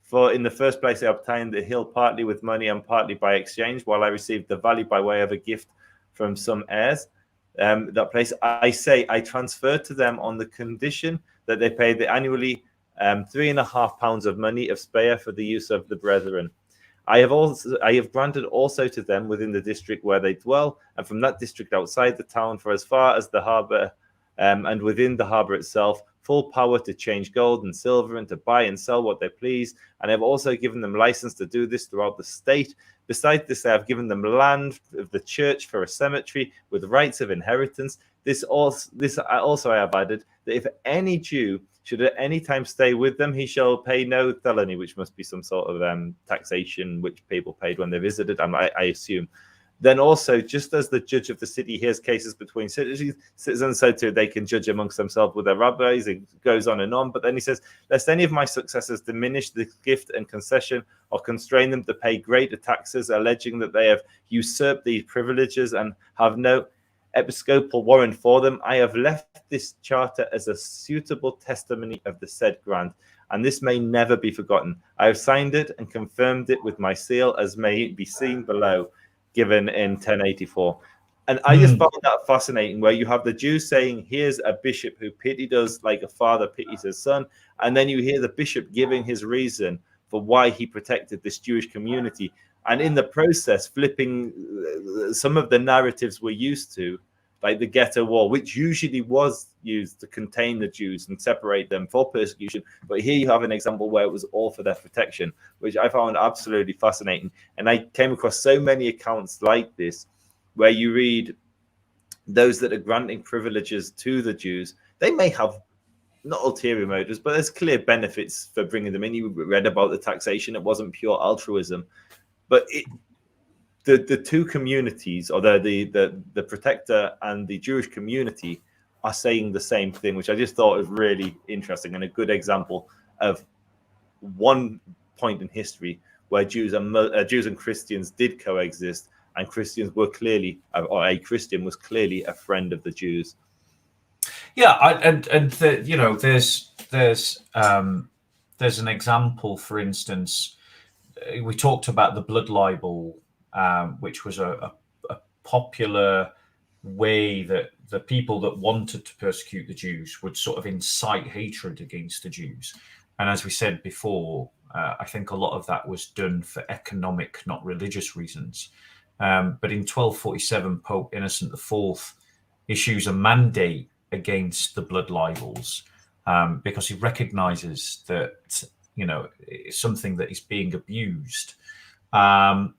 for in the first place I obtained the hill partly with money and partly by exchange, while I received the value by way of a gift from some heirs. That place, I say, I transferred to them on the condition that they pay the annually £3.50 of money of Speyer for the use of the brethren. I have granted also to them within the district where they dwell, and from that district outside the town for as far as the harbour, and within the harbour itself, full power to change gold and silver and to buy and sell what they please. And I have also given them license to do this throughout the state. Besides this, I have given them land of the church for a cemetery with rights of inheritance. This also I have added that if any Jew should at any time stay with them, he shall pay no felony, which must be some sort of taxation which people paid when they visited, I assume. Then also, just as the judge of the city hears cases between citizens, so too they can judge amongst themselves with their rabbis. It goes on and on. But then he says, lest any of my successors diminish the gift and concession or constrain them to pay greater taxes, alleging that they have usurped these privileges and have no episcopal warrant for them, I have left this charter as a suitable testimony of the said grant, and this may never be forgotten. I have signed it and confirmed it with my seal, as may be seen below, given in 1084. And I just found that fascinating, where you have the Jews saying, here's a bishop who pitied us like a father pities his son, and then you hear the bishop giving his reason for why he protected this Jewish community, and in the process flipping some of the narratives we're used to, like the ghetto wall, which usually was used to contain the Jews and separate them for persecution. But here you have an example where it was all for their protection, which I found absolutely fascinating. And I came across so many accounts like this, where you read those that are granting privileges to the Jews. They may have not ulterior motives, but there's clear benefits for bringing them in. You read about the taxation. It wasn't pure altruism. But the two communities, or the protector and the Jewish community, are saying the same thing, which I just thought was really interesting and a good example of one point in history where Jews and Christians did coexist, and Christians were clearly, or a Christian was clearly a friend of the Jews. Yeah, there's an example, for instance. We talked about the blood libel, which was a popular way that the people that wanted to persecute the Jews would sort of incite hatred against the Jews. And as we said before, I think a lot of that was done for economic, not religious reasons. But in 1247, Pope Innocent IV issues a mandate against the blood libels, because he recognizes that it's something that is being abused, and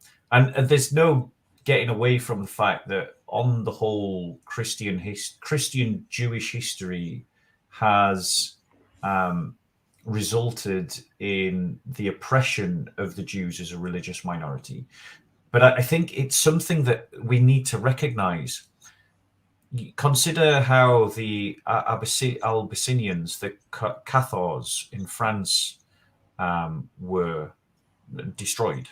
there's no getting away from the fact that on the whole, Christian Jewish history has resulted in the oppression of the Jews as a religious minority. But I think it's something that we need to recognize. Consider how the Abyssinians, the Cathars in France, were destroyed.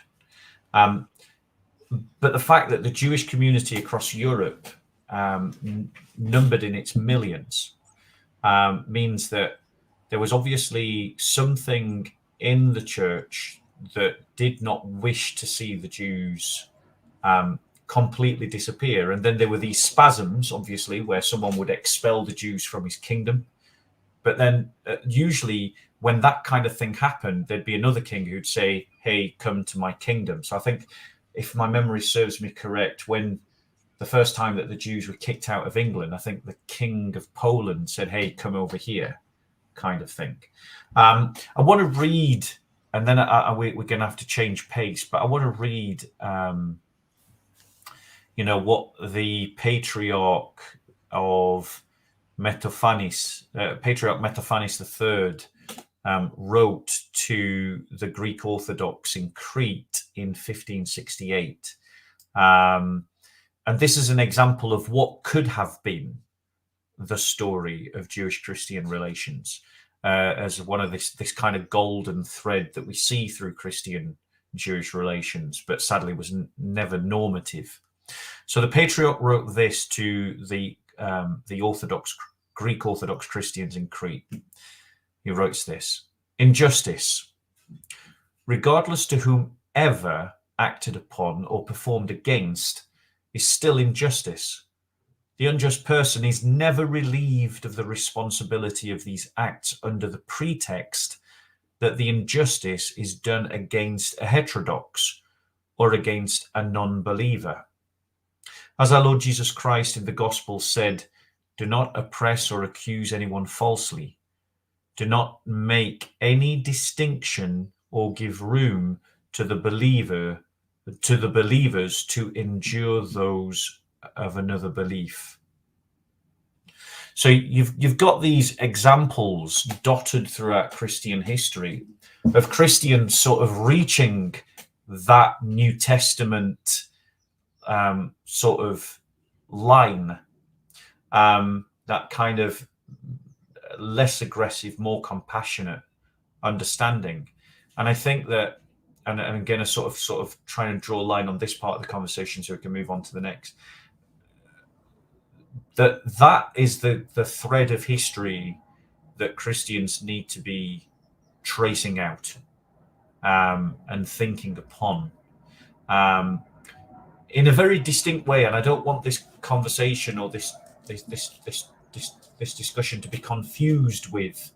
But the fact that the Jewish community across Europe, numbered in its millions, means that there was obviously something in the church that did not wish to see the Jews completely disappear. And then there were these spasms, obviously, where someone would expel the Jews from his kingdom. But then usually when that kind of thing happened, there'd be another king who'd say, hey, come to my kingdom. So I think, if my memory serves me correct, when the first time that the Jews were kicked out of England, I think the king of Poland said, hey, come over here, kind of thing. I want to read, and then we're going to have to change pace, but I want to read, what the Patriarch of Metaphanes, Patriarch Metaphanes III, wrote to the Greek Orthodox in Crete in 1568. And this is an example of what could have been the story of Jewish-Christian relations, as one of this kind of golden thread that we see through Christian-Jewish relations, but sadly was never normative. So the Patriarch wrote this to the Greek Orthodox Christians in Crete. He writes this: injustice, regardless to whomever acted upon or performed against, is still injustice. The unjust person is never relieved of the responsibility of these acts under the pretext that the injustice is done against a heterodox or against a non-believer. As our Lord Jesus Christ in the Gospel said, do not oppress or accuse anyone falsely. Do not make any distinction or give room to the believers to endure those of another belief. So you've got these examples dotted throughout Christian history of Christians sort of reaching that New Testament sort of line, that kind of less aggressive, more compassionate understanding. And I think that, and again, a sort of trying to draw a line on this part of the conversation so we can move on to the next, that is the thread of history that Christians need to be tracing out and thinking upon in a very distinct way. And I don't want this conversation or this discussion to be confused with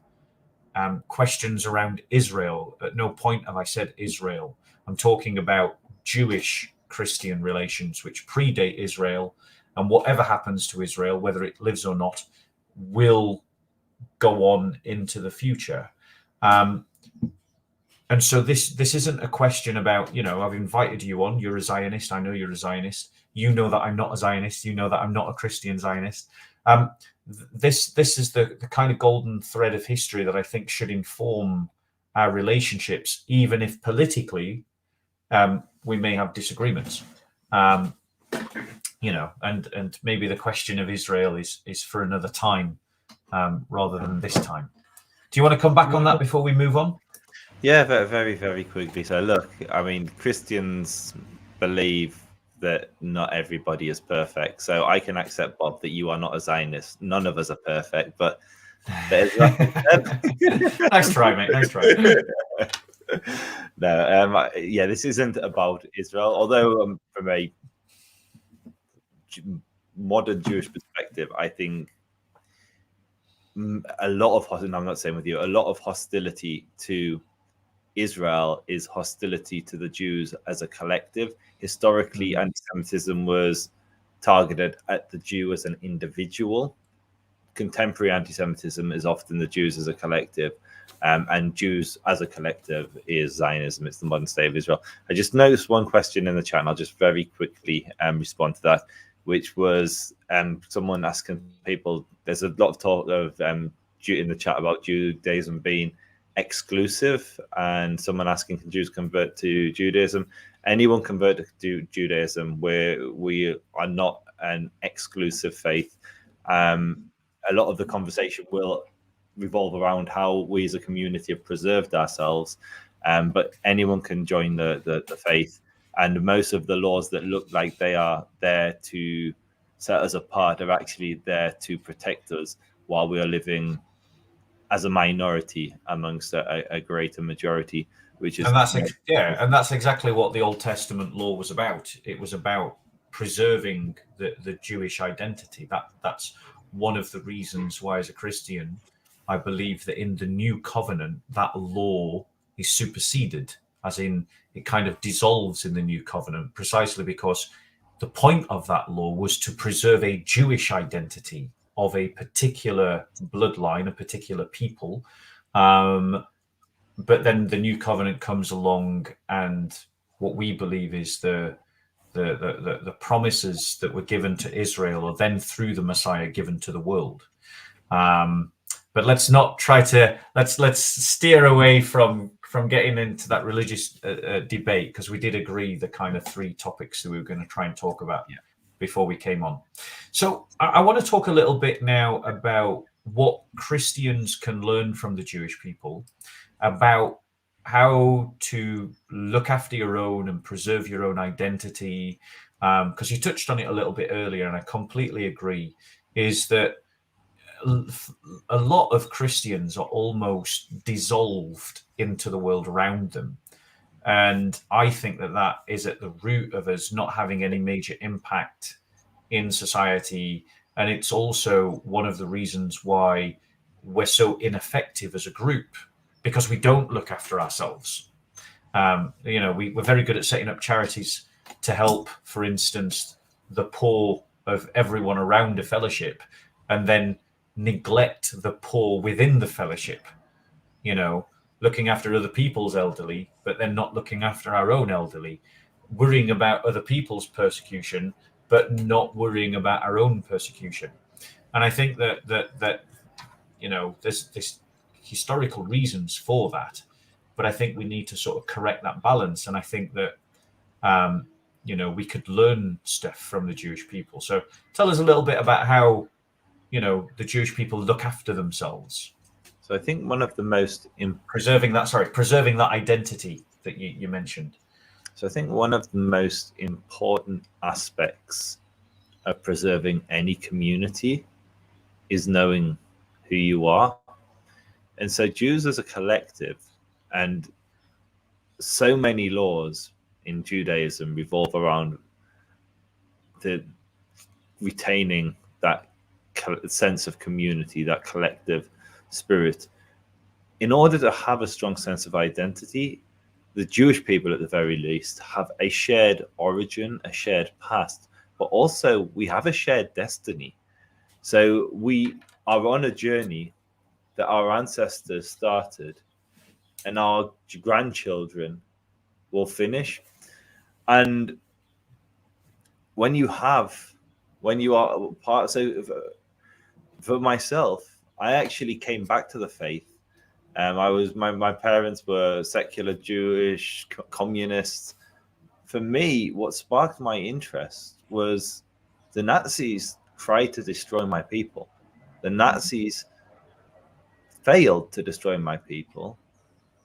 questions around Israel. At no point have I said Israel. I'm talking about Jewish-Christian relations which predate Israel, and whatever happens to Israel, whether it lives or not, will go on into the future. And so this isn't a question about, I've invited you on, you're a Zionist, I know you're a Zionist, you know that I'm not a Zionist, you know that I'm not a Christian Zionist. This is the kind of golden thread of history that I think should inform our relationships, even if politically we may have disagreements. And maybe the question of Israel is for another time rather than this time. Do you want to come back on that before we move on? Yeah, very, very quickly. So look, I mean, Christians believe that not everybody is perfect. So I can accept, Bob, that you are not a Zionist. None of us are perfect, but there's Nice try, mate. Nice try. No, this isn't about Israel, although from a modern Jewish perspective, I think a lot of, and I'm not saying with you, a lot of hostility to Israel is hostility to the Jews as a collective. Historically, anti-Semitism was targeted at the Jew as an individual. Contemporary anti-Semitism is often the Jews as a collective, and Jews as a collective is Zionism. It's the modern state of Israel. I just noticed one question in the chat, and I'll just very quickly respond to that. which was someone asking people. There's a lot of talk of in the chat about Judaism being exclusive, and someone asking, can Jews convert to Judaism? Anyone convert to Judaism, where we are not an exclusive faith. A lot of the conversation will revolve around how we as a community have preserved ourselves, but anyone can join the faith, and most of the laws that look like they are there to set us apart are actually there to protect us while we are living as a minority amongst a greater majority, which is... And that's exactly what the Old Testament law was about. It was about preserving the Jewish identity. That's one of the reasons why, as a Christian, I believe that in the new covenant, that law is superseded, as in it kind of dissolves in the new covenant, precisely because the point of that law was to preserve a Jewish identity of a particular bloodline, a particular people. But then the new covenant comes along, and what we believe is the promises that were given to Israel are then through the Messiah given to the world. But let's not try to let's steer away from getting into that religious debate, because we did agree the kind of three topics that we were going to try and talk about before we came on. So I want to talk a little bit now about what Christians can learn from the Jewish people about how to look after your own and preserve your own identity, because you touched on it a little bit earlier, and I completely agree, is that a lot of Christians are almost dissolved into the world around them. And I think that is at the root of us not having any major impact in society. And it's also one of the reasons why we're so ineffective as a group, because we don't look after ourselves. We're very good at setting up charities to help, for instance, the poor of everyone around a fellowship, and then neglect the poor within the fellowship, looking after other people's elderly, but then not looking after our own elderly, worrying about other people's persecution, but not worrying about our own persecution. And I think that there's this historical reasons for that, but I think we need to sort of correct that balance. And I think that we could learn stuff from the Jewish people. So tell us a little bit about how the Jewish people look after themselves. So I think one of the most preserving that identity that you mentioned. So I think one of the most important aspects of preserving any community is knowing who you are. And so Jews as a collective, and so many laws in Judaism revolve around the retaining that sense of community, that collective spirit. In order to have a strong sense of identity, the Jewish people, at the very least, have a shared origin, a shared past, but also we have a shared destiny. So we are on a journey that our ancestors started and our grandchildren will finish. And when you are part, so for myself, I actually came back to the faith. My parents were secular Jewish communists. For me, what sparked my interest was the Nazis tried to destroy my people. The Nazis failed to destroy my people,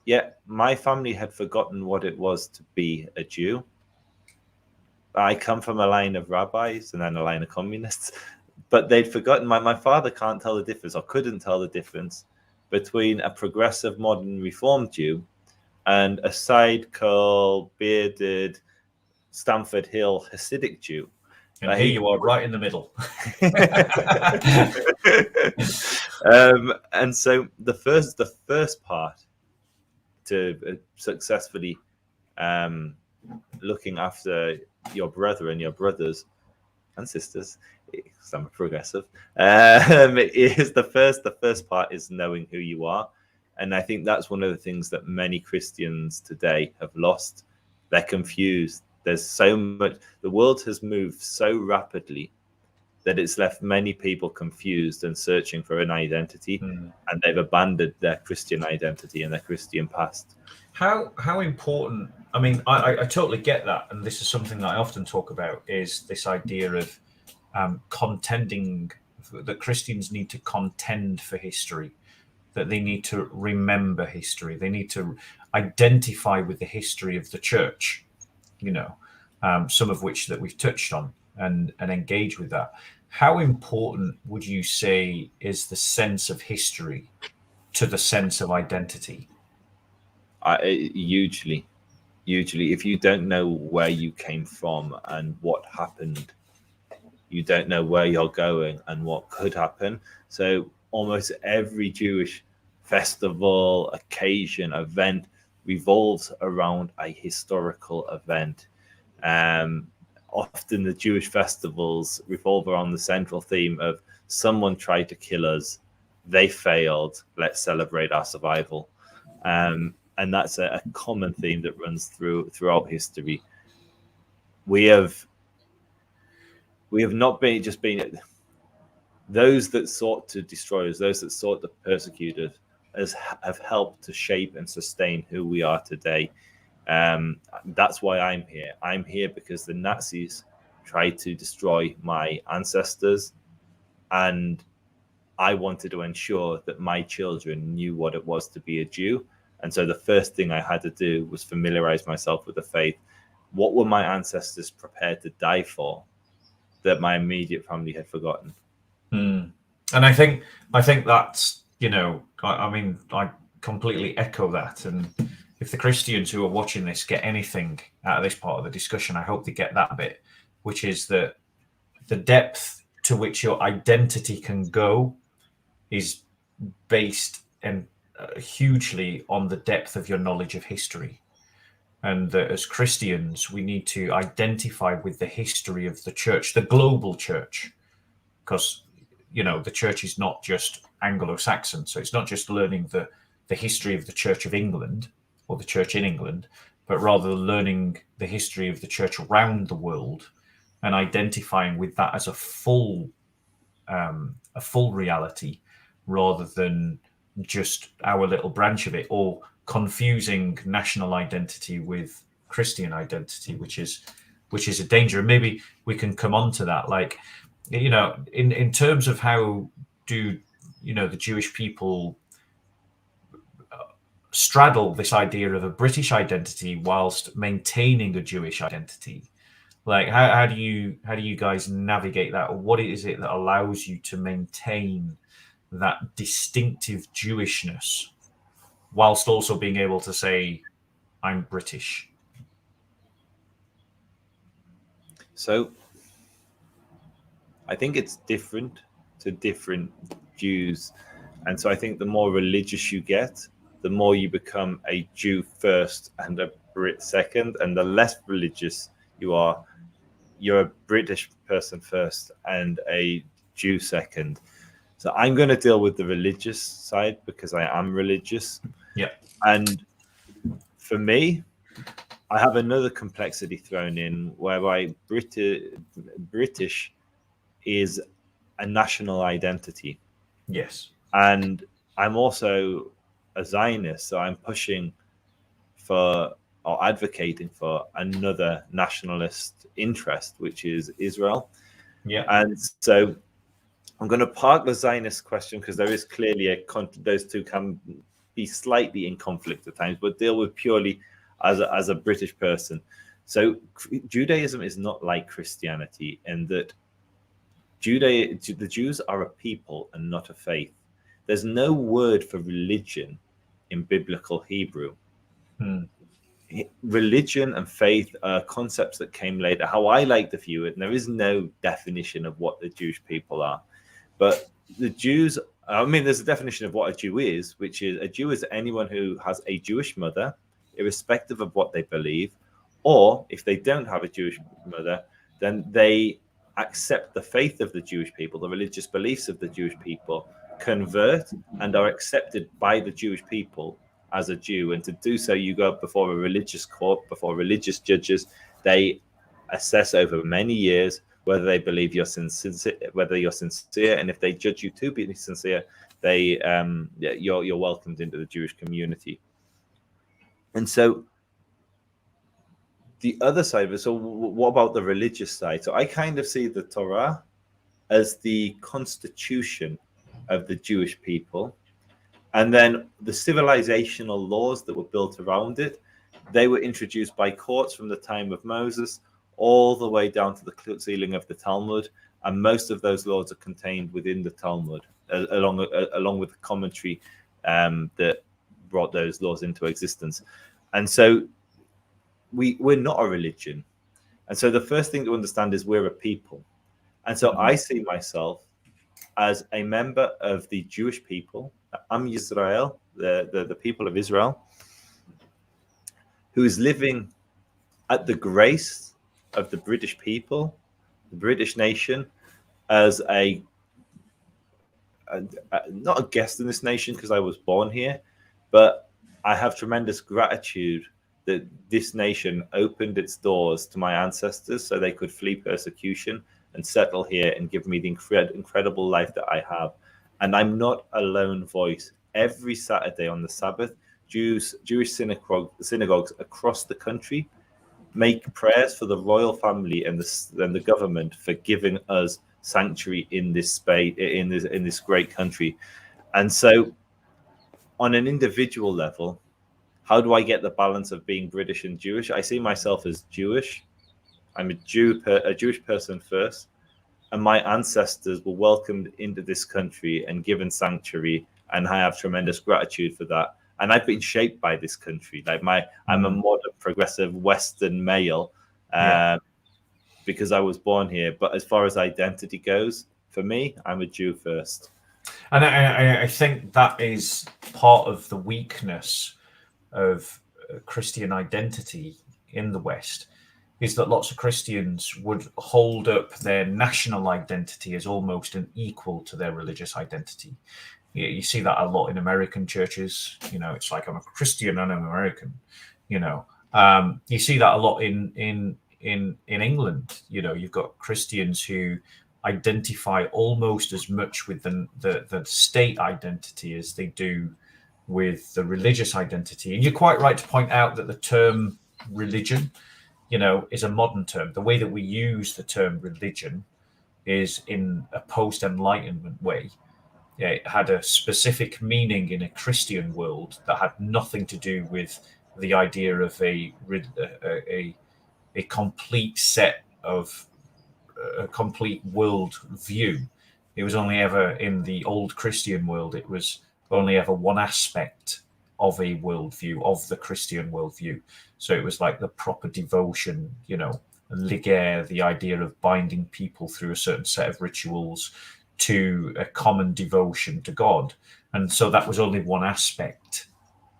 yet my family had forgotten what it was to be a Jew. I come from a line of rabbis and then a line of communists, but they'd forgotten. My father can't tell the difference, or couldn't tell the difference, between a progressive modern Reformed Jew and a side-curl, bearded, Stamford Hill Hasidic Jew. And here you are, right in the middle. And so the first part to successfully looking after your brethren, your brothers and sisters, because I'm a progressive, is the first part is knowing who you are. And I think that's one of the things that many Christians today have lost. They're confused. There's so much. The world has moved so rapidly that it's left many people confused and searching for an identity, and they've abandoned their Christian identity and their Christian past. How important? I mean, I totally get that, and this is something that I often talk about: is this idea of contending, that Christians need to contend for history, that they need to remember history, they need to identify with the history of the church, some of which that we've touched on, and engage with that. How important would you say is the sense of history to the sense of identity? Hugely. If you don't know where you came from and what happened, you don't know where you're going and what could happen. So almost every Jewish festival, occasion, event revolves around a historical event. Often the Jewish festivals revolve around the central theme of someone tried to kill us, they failed, let's celebrate our survival. And that's a common theme that runs throughout history. We have not been just been those that sought to destroy us, those that sought to persecute us, have helped to shape and sustain who we are today. That's why I'm here. I'm here because the Nazis tried to destroy my ancestors, and I wanted to ensure that my children knew what it was to be a Jew. And so the first thing I had to do was familiarize myself with the faith. What were my ancestors prepared to die for that my immediate family had forgotten? And I think that's, I mean, I completely echo that. And if the Christians who are watching this get anything out of this part of the discussion, I hope they get that bit, which is that the depth to which your identity can go is based and hugely on the depth of your knowledge of history. And that as Christians, we need to identify with the history of the church, the global church, because, the church is not just Anglo-Saxon. So it's not just learning the history of the Church of England or the church in England, but rather learning the history of the church around the world and identifying with that as a full reality, rather than just our little branch of it, or confusing national identity with Christian identity, which is a danger. And maybe we can come on to that, like, in terms of how do the Jewish people straddle this idea of a British identity whilst maintaining a Jewish identity. Like, how do you guys navigate that? Or what is it that allows you to maintain that distinctive Jewishness whilst also being able to say, I'm British? So I think it's different to different Jews. And so I think the more religious you get, the more you become a Jew first and a Brit second. And the less religious you are, you're a British person first and a Jew second. So I'm going to deal with the religious side because I am religious. Yeah. And for me, I have another complexity thrown in whereby British is a national identity. Yes. And I'm also a Zionist, so I'm pushing for or advocating for another nationalist interest, which is Israel. Yeah. And so I'm going to park the Zionist question because there is clearly those two can be slightly in conflict at times, but deal with purely as a British person. So Judaism is not like Christianity in that the Jews are a people and not a faith. There's no word for religion in biblical Hebrew. Religion and faith are concepts that came later. How I like to view it, and there is no definition of what the Jewish people are. But the Jews, there's a definition of what a Jew is, which is a Jew is anyone who has a Jewish mother, irrespective of what they believe, or if they don't have a Jewish mother, then they accept the faith of the Jewish people, the religious beliefs of the Jewish people, convert, and are accepted by the Jewish people as a Jew. And to do so, you go before a religious court, before religious judges, They assess over many years whether they believe you're sincere, and if they judge you to be sincere, you're welcomed into the Jewish community. And so the other side of it, so what about the religious side? So I kind of see the Torah as the constitution of the Jewish people. And then the civilizational laws that were built around it, they were introduced by courts from the time of Moses all the way down to the ceiling of the Talmud. And most of those laws are contained within the Talmud, along with the commentary that brought those laws into existence. And so we're not a religion. And so the first thing to understand is we're a people. And so I see myself as a member of the Jewish people, Am Yisrael, the people of Israel, who is living at the grace of the British people, the British nation, as not a guest in this nation because I was born here, but I have tremendous gratitude that this nation opened its doors to my ancestors so they could flee persecution and settle here and give me the incredible life that I have. And I'm not a lone voice. Every Saturday on the Sabbath, Jewish synagogues across the country make prayers for the royal family and the government for giving us sanctuary in this space, in this great country. And so on an individual level, how do I get the balance of being British and Jewish? I see myself as Jewish. I'm a Jewish person first, and my ancestors were welcomed into this country and given sanctuary, and I have tremendous gratitude for that. And I've been shaped by this country. I'm a modern, progressive, Western male because I was born here. But as far as identity goes, for me, I'm a Jew first. And I think that is part of the weakness of Christian identity in the West, is that lots of Christians would hold up their national identity as almost an equal to their religious identity. You see that a lot in American churches. It's like, I'm a Christian and I'm American. You see that a lot in England. You've got Christians who identify almost as much with the state identity as they do with the religious identity. And you're quite right to point out that the term religion, is a modern term. The way that we use the term religion is in a post-Enlightenment way. It had a specific meaning in a Christian world that had nothing to do with the idea of a complete set of a complete world view. It was only ever in the old Christian world. It was only ever one aspect of a worldview, of the Christian worldview. So it was like the proper devotion, liger, the idea of binding people through a certain set of rituals to a common devotion to God. And so that was only one aspect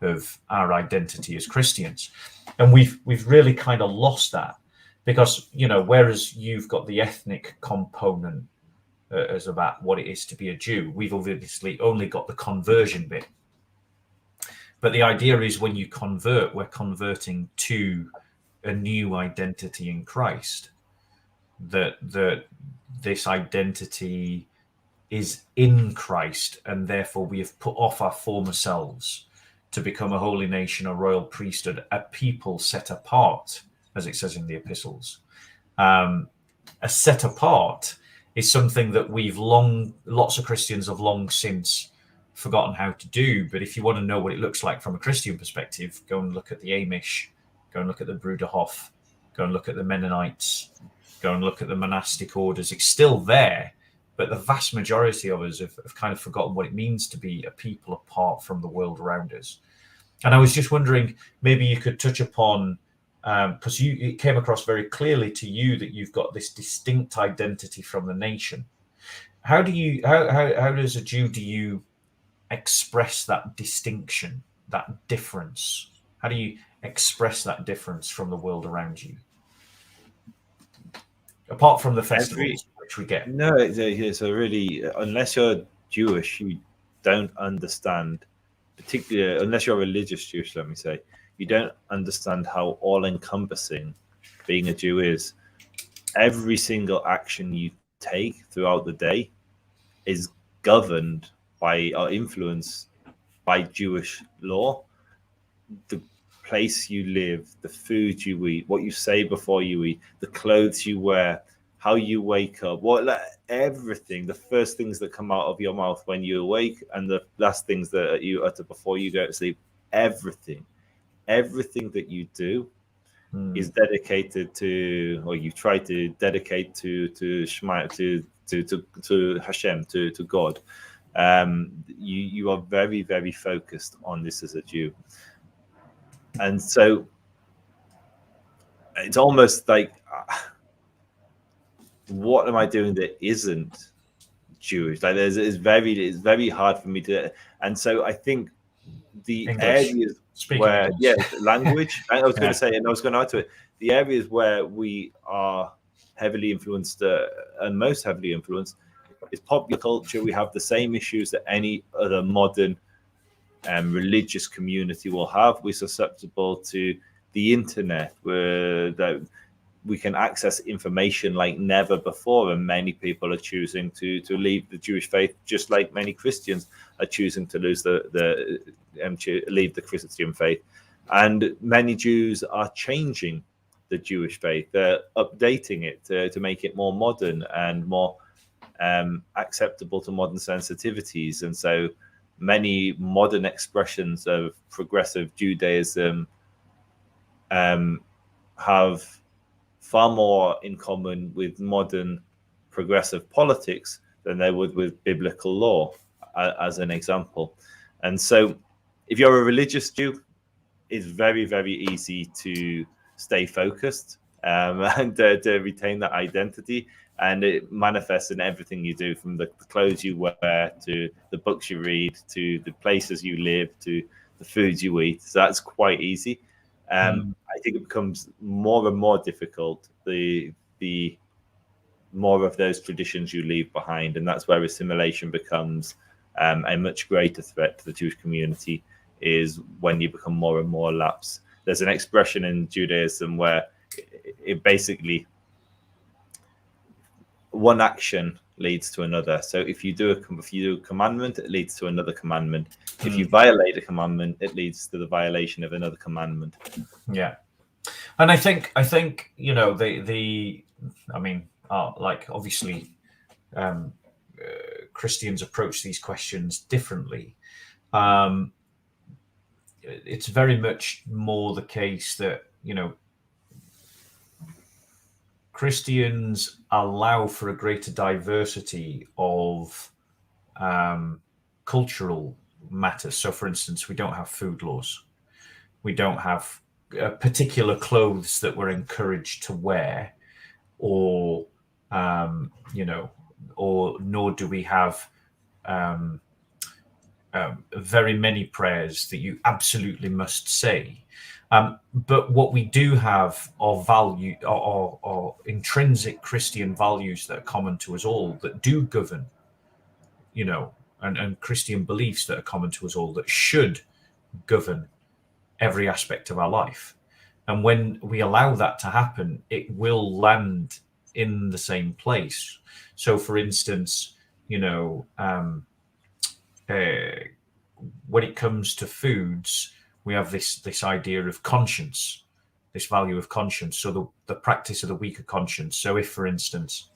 of our identity as Christians. And we've really kind of lost that because, whereas you've got the ethnic component as about what it is to be a Jew, we've obviously only got the conversion bit. But the idea is when you convert, we're converting to a new identity in Christ. That this identity is in Christ, and therefore we have put off our former selves to become a holy nation, a royal priesthood, a people set apart, as it says in the epistles. A set apart is something that lots of Christians have long since forgotten how to do. But if you want to know what it looks like from a Christian perspective, go and look at the Amish, go and look at the Bruderhof, go and look at the Mennonites, go and look at the monastic orders. It's still there, but the vast majority of us have kind of forgotten what it means to be a people apart from the world around us. And I was just wondering, maybe you could touch upon, because it came across very clearly to you that you've got this distinct identity from the nation. How does a Jew, do you express that distinction, that difference? How do you express that difference from the world around you? Apart from the festivals, which we get. No, it's a really, unless you're Jewish, you don't understand, particularly unless you're religious Jewish, let me say, you don't understand how all-encompassing being a Jew is every single action you take throughout the day is governed by or influenced by Jewish law. The place you live, the food you eat, what you say before you eat, the clothes you wear, how you wake up, everything, the first things that come out of your mouth when you awake and the last things that you utter before you go to sleep, everything that you do is dedicated to, or you try to dedicate to Shema, to Hashem, to God. You are very, very focused on this as a Jew. And so it's almost like, what am I doing that isn't Jewish? Like it's very hard for me to. And so I think the English. areas Speak where, English. language, I was going to say, and I was going to add to it, the areas where we are heavily influenced and most heavily influenced is popular culture. We have the same issues that any other modern religious community will have. We're susceptible to the internet, where we can access information like never before, and many people are choosing to leave the Jewish faith, just like many Christians are choosing to leave the Christian faith. And many Jews are changing the Jewish faith. They're updating it to make it more modern and more acceptable to modern sensitivities. And so many modern expressions of progressive Judaism have far more in common with modern progressive politics than they would with biblical law, as an example. And so if you're a religious Jew, it's very, very easy to stay focused and to retain that identity. And it manifests in everything you do, from the clothes you wear to the books you read to the places you live to the foods you eat. So that's quite easy. I think it becomes more and more difficult the more of those traditions you leave behind, and that's where assimilation becomes a much greater threat to the Jewish community, is when you become more and more lapsed. There's an expression in Judaism where it basically, one action leads to another. So if you do a commandment, it leads to another commandment. If you violate a commandment, it leads to the violation of another commandment. Yeah. And I think like obviously Christians approach these questions differently. It's very much more the case that Christians allow for a greater diversity of cultural matters. So, for instance, we don't have food laws. We don't have particular clothes that we're encouraged to wear, or nor do we have very many prayers that you absolutely must say. But what we do have are value or intrinsic Christian values that are common to us all, that do govern, and Christian beliefs that are common to us all, that should govern every aspect of our life. And when we allow that to happen, it will land in the same place. So, for instance, when it comes to foods, we have this idea of conscience, this value of conscience. So the practice of the weaker conscience. So if, for instance,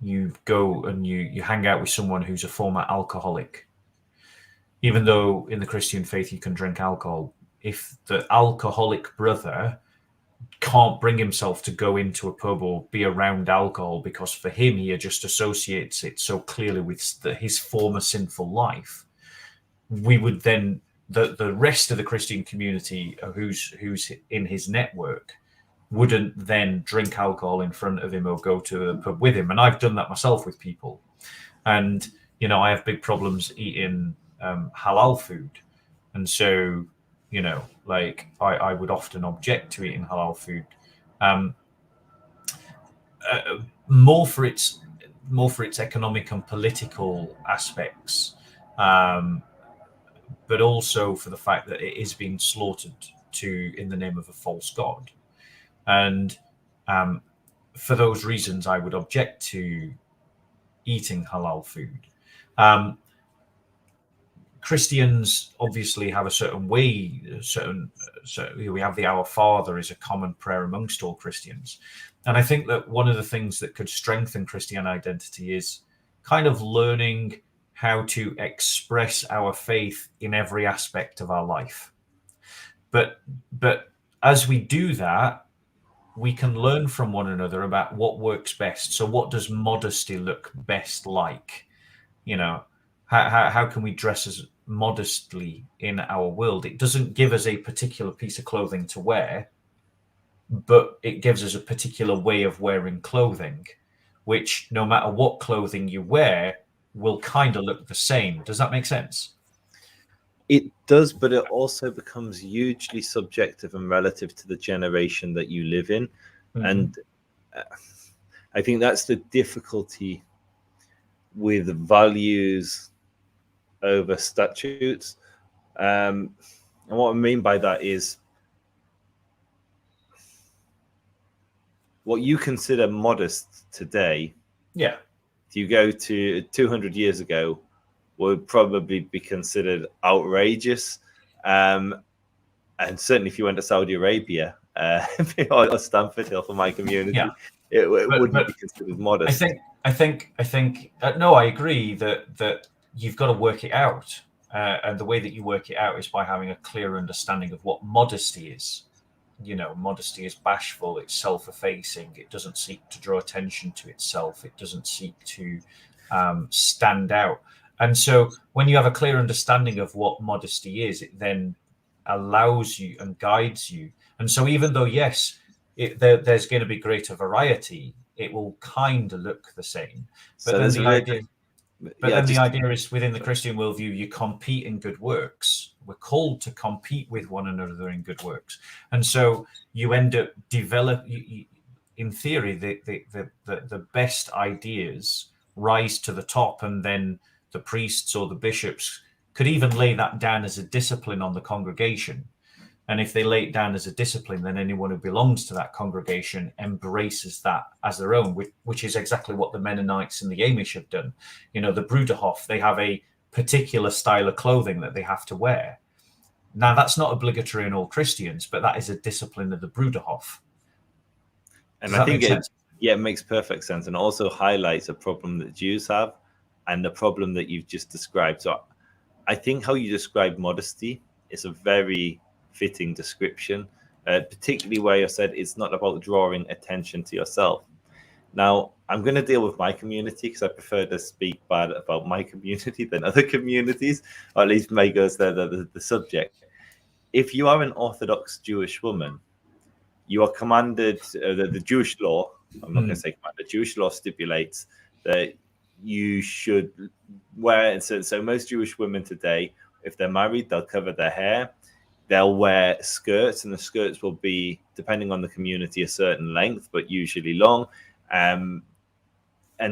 you go and you hang out with someone who's a former alcoholic, even though in the Christian faith you can drink alcohol, if the alcoholic brother can't bring himself to go into a pub or be around alcohol, because for him he just associates it so clearly with his former sinful life, we would then, the rest of the Christian community who's in his network wouldn't then drink alcohol in front of him or go to a pub with him. And I've done that myself with people. And, I have big problems eating halal food. And so, I would often object to eating halal food, more for its economic and political aspects, but also for the fact that it is being slaughtered in the name of a false god. And for those reasons, I would object to eating halal food. Christians obviously have a certain way, so we have the Our Father is a common prayer amongst all Christians. And I think that one of the things that could strengthen Christian identity is kind of learning how to express our faith in every aspect of our life. But as we do that, we can learn from one another about what works best. So what does modesty look best like? You know, how can we dress as modestly in our world? It doesn't give us a particular piece of clothing to wear, but it gives us a particular way of wearing clothing, which no matter what clothing you wear will kind of look the same. Does that make sense? It does, but it also becomes hugely subjective and relative to the generation that you live in. Mm-hmm. And I think that's the difficulty with values over statutes. And what I mean by that is what you consider modest today. Yeah. If you go to 200 years ago, would probably be considered outrageous. And certainly if you went to Saudi Arabia or Stamford Hill for my community, it wouldn't be considered modest. I think no, I agree that you've got to work it out. And the way that you work it out is by having a clear understanding of what modesty is. You know, modesty is bashful, it's self-effacing, it doesn't seek to draw attention to itself, it doesn't seek to stand out. And so when you have a clear understanding of what modesty is, it then allows you and guides you. And so even though, yes, there's going to be greater variety, it will kind of look the same. But then the idea is within the Christian worldview, you compete in good works. We're called to compete with one another in good works. And so you end up in theory, the best ideas rise to the top, and then the priests or the bishops could even lay that down as a discipline on the congregation. And if they lay it down as a discipline, then anyone who belongs to that congregation embraces that as their own, which is exactly what the Mennonites and the Amish have done. You know, the Bruderhof, they have a particular style of clothing that they have to wear. Now, that's not obligatory in all Christians, but that is a discipline of the Bruderhof. And I think it makes perfect sense, and also highlights a problem that Jews have and the problem that you've just described. So I think how you describe modesty is a very fitting description, particularly where you said it's not about drawing attention to yourself. Now, I'm going to deal with my community because I prefer to speak bad about my community than other communities, or at least make us the subject. If you are an Orthodox Jewish woman, you are commanded, the Jewish law, I'm not going to say commanded, Jewish law stipulates that you should wear, so most Jewish women today, if they're married, they'll cover their hair. They'll wear skirts, and the skirts will be, depending on the community, a certain length, but usually long. And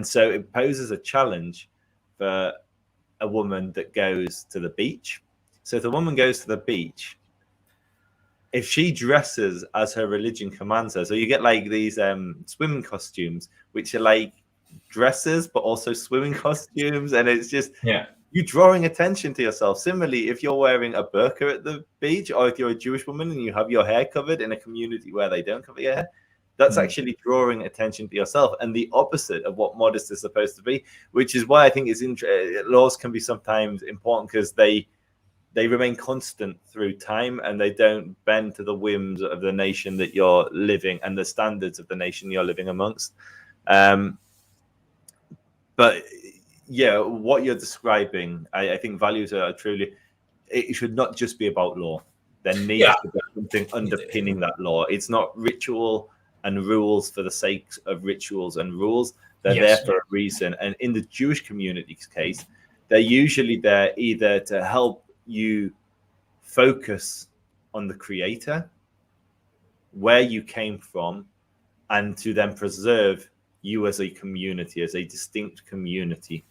so it poses a challenge for a woman that goes to the beach. So if the woman goes to the beach, if she dresses as her religion commands her, so you get like these swimming costumes, which are like dresses, but also swimming costumes. And it's just, you drawing attention to yourself. Similarly, if you're wearing a burqa at the beach, or if you're a Jewish woman and you have your hair covered in a community where they don't cover your hair, that's actually drawing attention to yourself, and the opposite of what modest is supposed to be, which is why I think laws can be sometimes important, because they remain constant through time, and they don't bend to the whims of the nation that you're living and the standards of the nation you're living amongst. But yeah, what you're describing, I think values are truly, it should not just be about law. There needs to be something underpinning that law. It's not ritual and rules for the sake of rituals and rules. They're there for a reason. And in the Jewish community's case, they're usually there either to help you focus on the Creator, where you came from, and to then preserve you as a community, as a distinct community.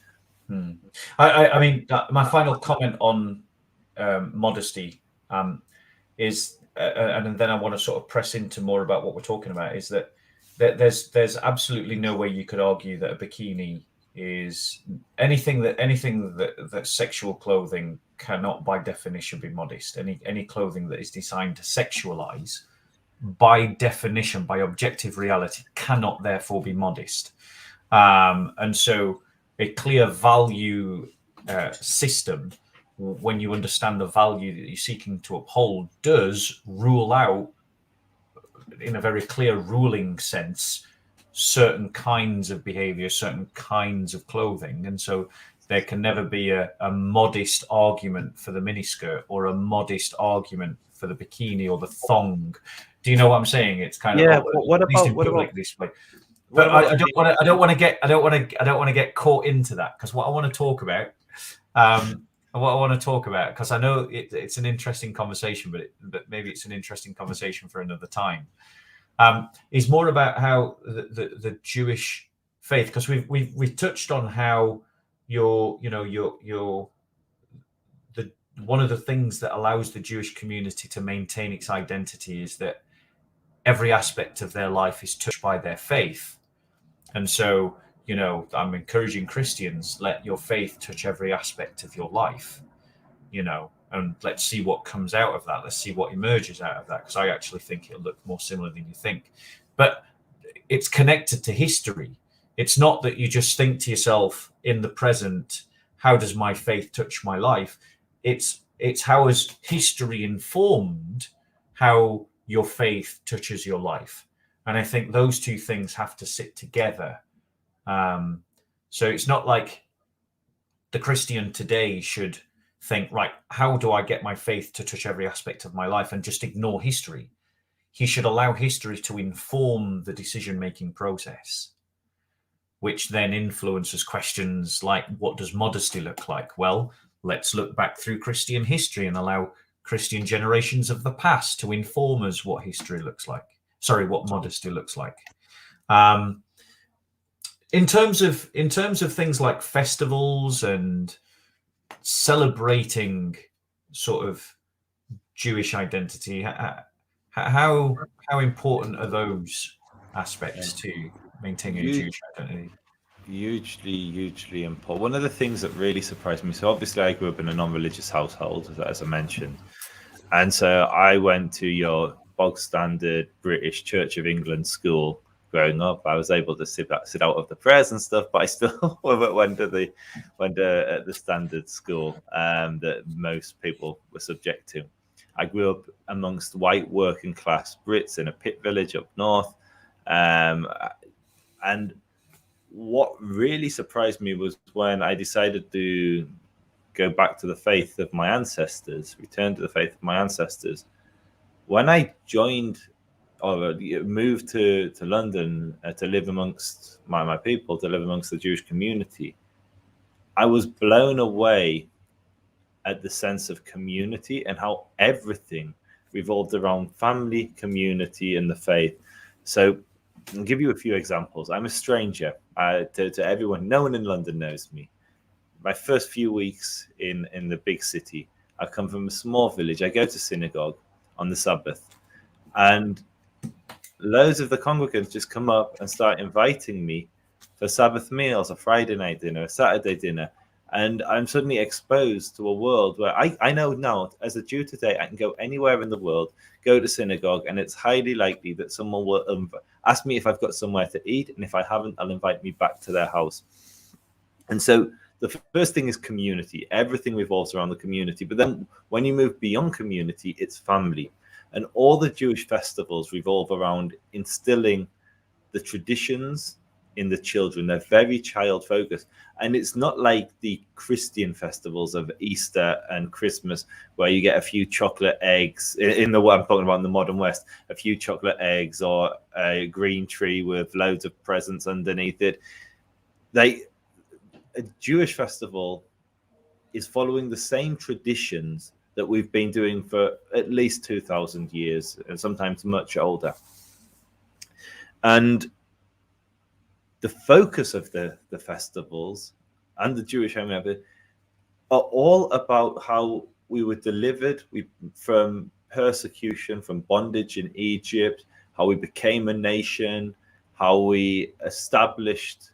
I mean, my final comment on modesty is and then I want to sort of press into more about what we're talking about, is that there's absolutely no way you could argue that a bikini is anything that sexual clothing cannot by definition be modest. Any clothing that is designed to sexualize, by definition, by objective reality, cannot therefore be modest. And so a clear value system, when you understand the value that you're seeking to uphold, does rule out, in a very clear ruling sense, certain kinds of behavior, certain kinds of clothing. And so there can never be a modest argument for the miniskirt or a modest argument for the bikini or the thong. Do you know what I'm saying? It's kind of what about display. But I don't want to get caught into that, because what I want to talk about, because I know it's an interesting conversation, but maybe it's an interesting conversation for another time. Is more about how the Jewish faith, because we've touched on how one of the things that allows the Jewish community to maintain its identity is that every aspect of their life is touched by their faith. And so, I'm encouraging Christians, let your faith touch every aspect of your life, and let's see what comes out of that. Let's see what emerges out of that, because I actually think it'll look more similar than you think. But it's connected to history. It's not that you just think to yourself in the present, how does my faith touch my life? It's how has history informed how your faith touches your life. And I think those two things have to sit together. So it's not like the Christian today should think, right, how do I get my faith to touch every aspect of my life, and just ignore history. He should allow history to inform the decision-making process, which then influences questions like, what does modesty look like? Well, let's look back through Christian history and allow Christian generations of the past to inform us what history looks like. Sorry, what modesty looks like. In terms of things like festivals and celebrating sort of Jewish identity, how important are those aspects to maintaining a Jewish identity? Hugely important. One of the things that really surprised me, so obviously I grew up in a non-religious household, as I mentioned, and so I went to your bog standard British Church of England school. Growing up, I was able to sit out of the prayers and stuff, but I still went to the standard school that most people were subject to. I grew up amongst white working class Brits in a pit village up north, and what really surprised me was when I decided to go back to the faith of my ancestors, return to the faith of my ancestors. When I joined or moved to London to live amongst my people, to live amongst the Jewish community, I was blown away at the sense of community and how everything revolved around family, community, and the faith. So I'll give you a few examples. I'm a stranger to everyone. No one in London knows me. My first few weeks in the big city, I come from a small village. I go to synagogue on the Sabbath, and loads of the congregants just come up and start inviting me for Sabbath meals, a Friday night dinner, a Saturday dinner. And I'm suddenly exposed to a world where I know now, as a Jew today, I can go anywhere in the world, go to synagogue, and it's highly likely that someone will ask me if I've got somewhere to eat, and if I haven't, I'll invite me back to their house. And so the first thing is community. Everything revolves around the community. But then when you move beyond community, it's family. And all the Jewish festivals revolve around instilling the traditions in the children. They're very child focused. And it's not like the Christian festivals of Easter and Christmas, where you get a few chocolate eggs in the what I'm talking about in the modern West, a few chocolate eggs or a green tree with loads of presents underneath it. A Jewish festival is following the same traditions that we've been doing for at least 2,000 years, and sometimes much older. And the focus of the festivals and the Jewish home are all about how we were delivered from persecution, from bondage in Egypt, how we became a nation, how we established.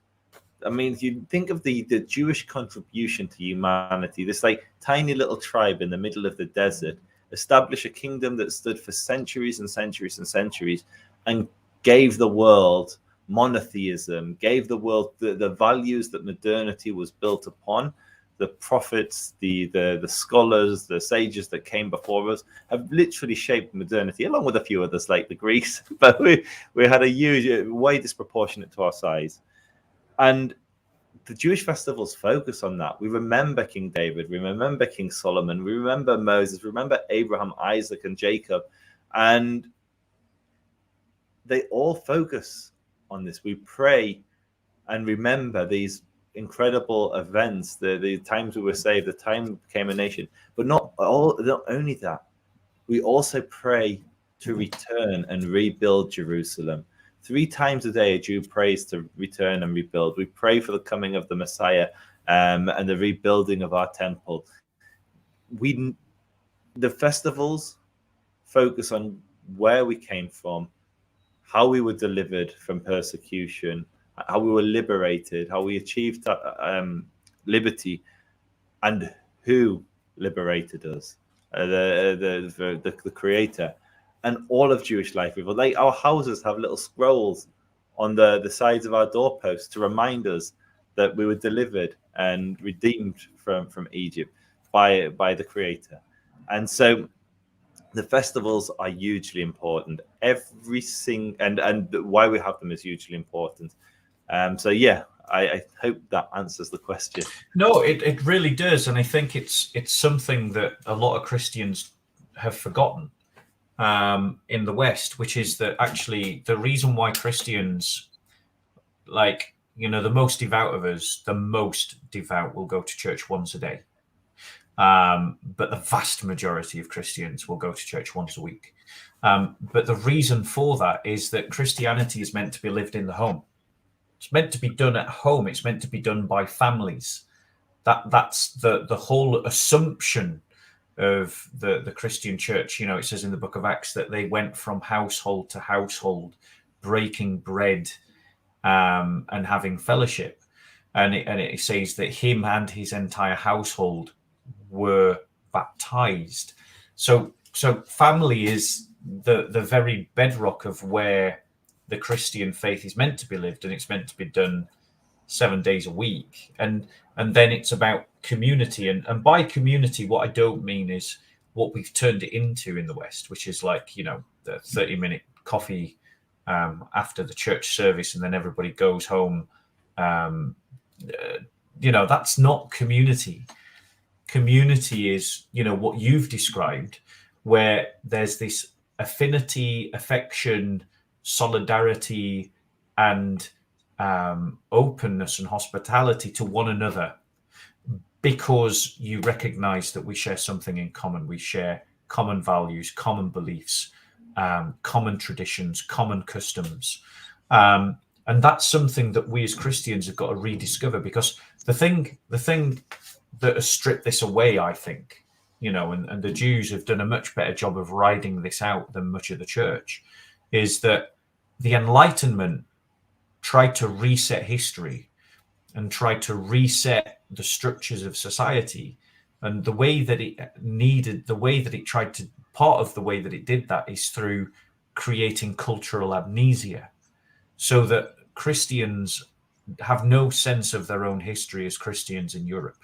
I mean, if you think of the Jewish contribution to humanity, this like tiny little tribe in the middle of the desert, establish a kingdom that stood for centuries and centuries and centuries, and gave the world monotheism, gave the world the values that modernity was built upon. The prophets, the scholars, the sages that came before us have literally shaped modernity, along with a few others like the Greeks. But we had a huge, way disproportionate to our size. And the Jewish festivals focus on that. We remember King David, we remember King Solomon, we remember Moses, we remember Abraham, Isaac, and Jacob. And they all focus on this. We pray and remember these incredible events, the times we were saved, the time we became a nation. But not only that, we also pray to return and rebuild Jerusalem. 3 times a day, a Jew prays to return and rebuild. We pray for the coming of the Messiah and the rebuilding of our temple. The festivals focus on where we came from, how we were delivered from persecution, how we were liberated, how we achieved liberty, and who liberated us, the Creator. And all of Jewish life, like our houses have little scrolls on the sides of our doorposts to remind us that we were delivered and redeemed from Egypt by the Creator. And so the festivals are hugely important. And why we have them is hugely important. So yeah, I hope that answers the question. No, it really does, and I think it's something that a lot of Christians have forgotten in the West, which is that actually the reason why Christians, like, the most devout of us, the most devout will go to church once a day. But the vast majority of Christians will go to church once a week. But the reason for that is that Christianity is meant to be lived in the home. It's meant to be done at home. It's meant to be done by families. That's the whole assumption of the Christian church. It says in the book of Acts that they went from household to household, breaking bread and having fellowship. And it says that him and his entire household were baptized. So family is the very bedrock of where the Christian faith is meant to be lived, and it's meant to be done 7 days a week. And then it's about community. And by community, what I don't mean is what we've turned it into in the West, which is like, the 30-minute coffee after the church service, and then everybody goes home. That's not community. Community is, what you've described, where there's this affinity, affection, solidarity, and openness and hospitality to one another, because you recognize that we share something in common. We share common values, common beliefs, common traditions, common customs. And that's something that we as Christians have got to rediscover, because the thing that has stripped this away, I think, and the Jews have done a much better job of riding this out than much of the church, is that the Enlightenment tried to reset history and tried to reset the structures of society. And the way that it part of the way that it did that is through creating cultural amnesia, so that Christians have no sense of their own history as Christians in Europe.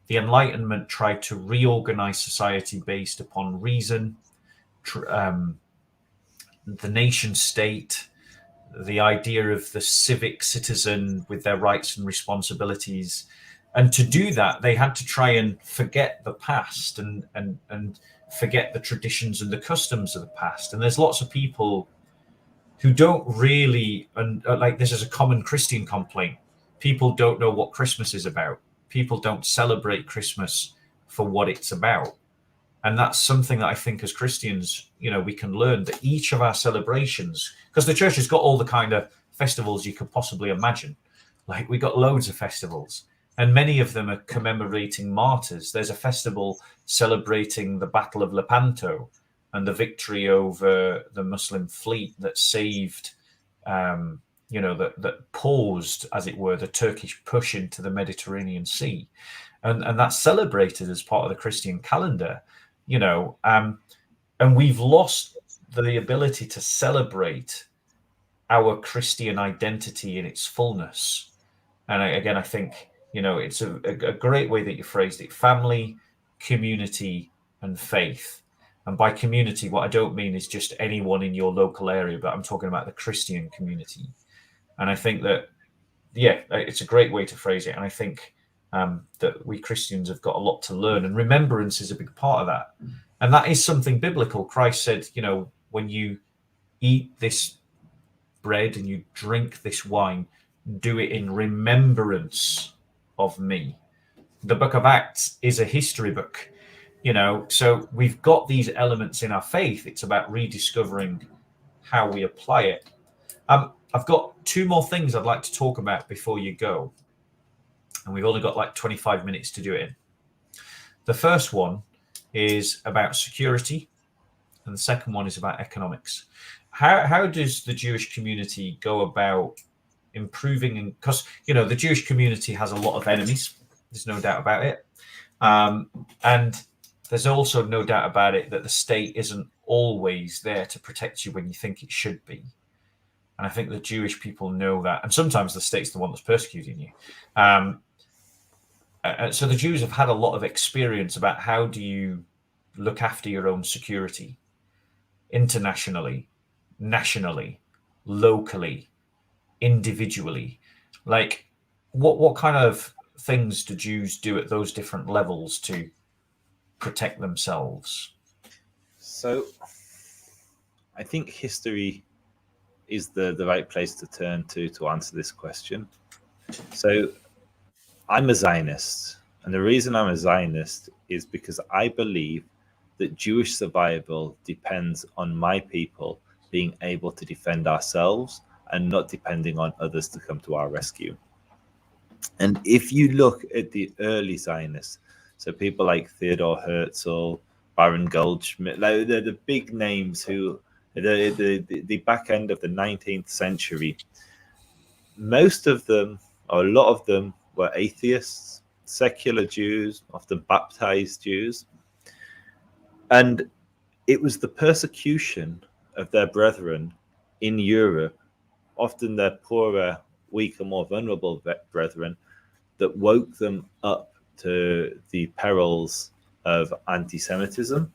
The Enlightenment tried to reorganize society based upon reason, the nation state, the idea of the civic citizen with their rights and responsibilities. And to do that, they had to try and forget the past and forget the traditions and the customs of the past. And there's lots of people who don't really, like, this is a common Christian complaint. People don't know what Christmas is about. People don't celebrate Christmas for what it's about. And that's something that I think as Christians, we can learn, that each of our celebrations, because the church has got all the kind of festivals you could possibly imagine. Like, we got loads of festivals, and many of them are commemorating martyrs. There's a festival celebrating the Battle of Lepanto, and the victory over the Muslim fleet that saved, that paused, as it were, the Turkish push into the Mediterranean Sea, and that's celebrated as part of the Christian calendar, and we've lost the ability to celebrate our Christian identity in its fullness. And again, I think, it's a great way that you phrased it: family, community, and faith. And by community, what I don't mean is just anyone in your local area, but I'm talking about the Christian community. And I think that, it's a great way to phrase it. And I think that we Christians have got a lot to learn, and remembrance is a big part of that. And that is something biblical. Christ said, when you eat this bread and you drink this wine, do it in remembrance of me. The book of Acts is a history book, so we've got these elements in our faith. It's about rediscovering how we apply it. I've got two more things I'd like to talk about before you go, and we've only got like 25 minutes to do it in. The first one is about security, and the second one is about economics. How does the Jewish community go about improving? And because the Jewish community has a lot of enemies, there's no doubt about it, and there's also no doubt about it that the state isn't always there to protect you when you think it should be. And I think the Jewish people know that, and sometimes the state's the one that's persecuting you. So the Jews have had a lot of experience about how do you look after your own security internationally, nationally, locally, individually. Like, what kind of things do Jews do at those different levels to protect themselves? So I think history is the right place to turn to answer this question. So I'm a Zionist, and the reason I'm a Zionist is because I believe that Jewish survival depends on my people being able to defend ourselves and not depending on others to come to our rescue. And if you look at the early Zionists, so people like Theodor Herzl, Baron Goldschmidt, like the big names who, the back end of the 19th century, most of them, or a lot of them, were atheists, secular Jews, often baptized Jews. And it was the persecution of their brethren in Europe, often their poorer, weaker, more vulnerable brethren, that woke them up to the perils of anti-Semitism.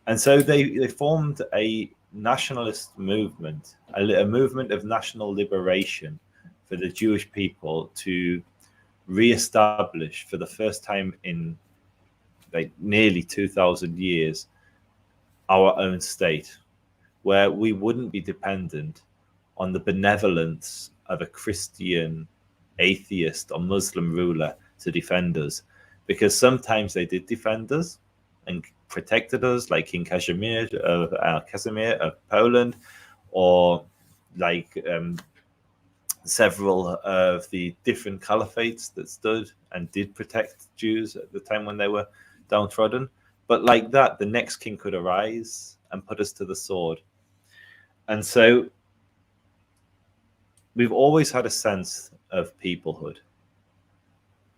And so they formed a nationalist movement, a movement of national liberation for the Jewish people to re-establish for the first time in like nearly 2,000 years our own state, where we wouldn't be dependent on the benevolence of a Christian, atheist, or Muslim ruler to defend us, because sometimes they did defend us and protected us, like King Casimir of Poland, or like several of the different caliphates that stood and did protect Jews at the time when they were downtrodden. But like that, the next king could arise and put us to the sword. And so we've always had a sense of peoplehood.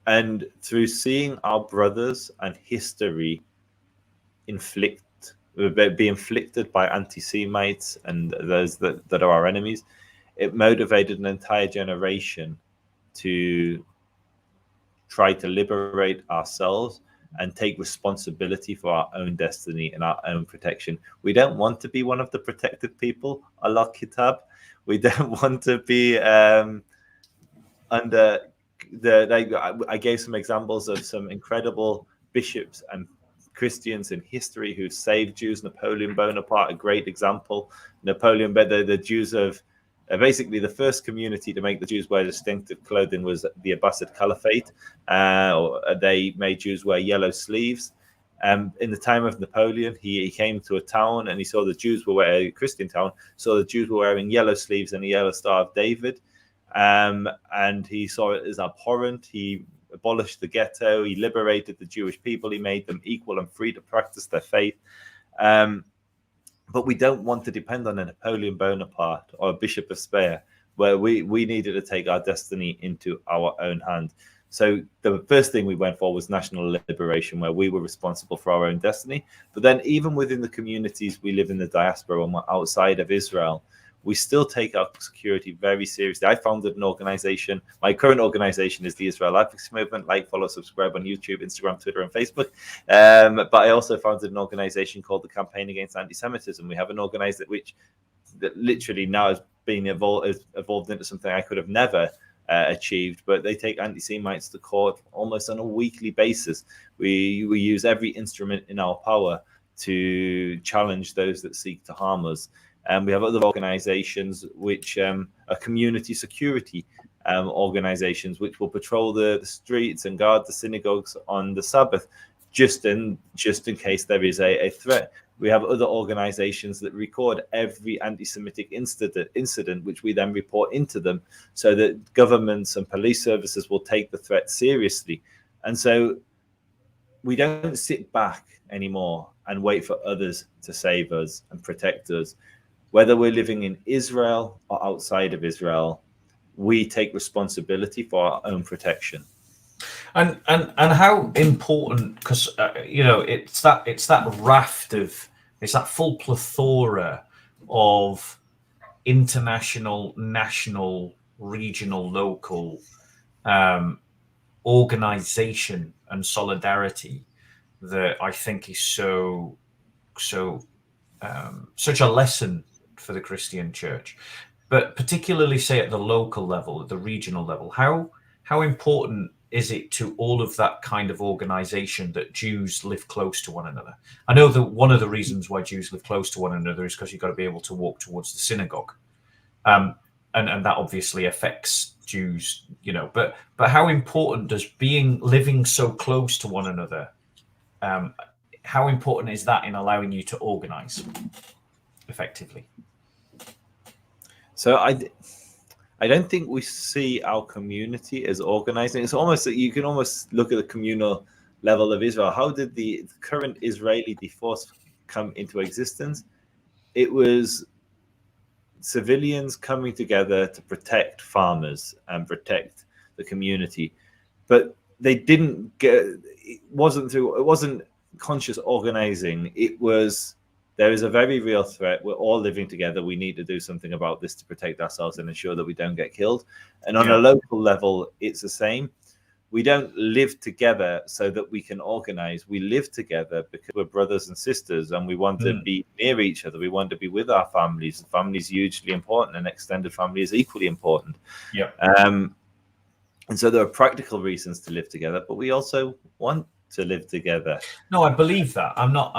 And through seeing our brothers and history be inflicted by anti-Semites and those that are our enemies, it motivated an entire generation to try to liberate ourselves and take responsibility for our own destiny and our own protection. We don't want to be one of the protected people, Allah Kitab. We don't want to be under I gave some examples of some incredible bishops and Christians in history who saved Jews. Napoleon Bonaparte, a great example. The Jews of basically the first community to make the Jews wear distinctive clothing was the Abbasid Caliphate. They made Jews wear yellow sleeves. In the time of Napoleon, he came to a town and he saw the Jews were wearing, a Christian town, saw the Jews were wearing yellow sleeves and a yellow Star of David. And he saw it as abhorrent. He abolished the ghetto. He liberated the Jewish people. He made them equal and free to practice their faith. but we don't want to depend on a Napoleon Bonaparte or a Bishop of Speyer, where we needed to take our destiny into our own hand. So the first thing we went for was national liberation, where we were responsible for our own destiny. But then even within the communities we live in the diaspora and outside of Israel, we still take our security very seriously. I founded an organization. My current organization is the Israel Advocacy Movement. Like, follow, subscribe on YouTube, Instagram, Twitter, and Facebook. But I also founded an organization called the Campaign Against Anti-Semitism. We have an organization that literally now has been evolved into something I could have never achieved, but they take anti-Semites to court almost on a weekly basis. We use every instrument in our power to challenge those that seek to harm us. And we have other organizations which are community security organizations, which will patrol the streets and guard the synagogues on the Sabbath, just in case there is a threat. We have other organizations that record every anti-Semitic incident, which we then report into them, so that governments and police services will take the threat seriously. And so we don't sit back anymore and wait for others to save us and protect us. Whether we're living in Israel or outside of Israel, we take responsibility for our own protection. And how important, because it's that raft of, it's that full plethora of international, national, regional, local organization and solidarity that I think is such a lesson for the Christian church, but particularly say at the local level, at the regional level. How important is it to all of that kind of organization that Jews live close to one another? I know that one of the reasons why Jews live close to one another is because you've got to be able to walk towards the synagogue, and that obviously affects Jews, But how important does living so close to one another? How important is that in allowing you to organize effectively? So I don't think we see our community as organizing. It's almost that you can almost look at the communal level of Israel. How did the current Israeli divorce come into existence? It was civilians coming together to protect farmers and protect the community, but they didn't it wasn't conscious organizing. It was, there is a very real threat. We're all living together. We need to do something about this to protect ourselves and ensure that we don't get killed. And on a local level, it's the same. We don't live together so that we can organize. We live together because we're brothers and sisters, and we want to be near each other. We want to be with our families. Family is hugely important, and extended family is equally important. Yeah. And so there are practical reasons to live together, but we also want to live together. No, I believe that. I'm not.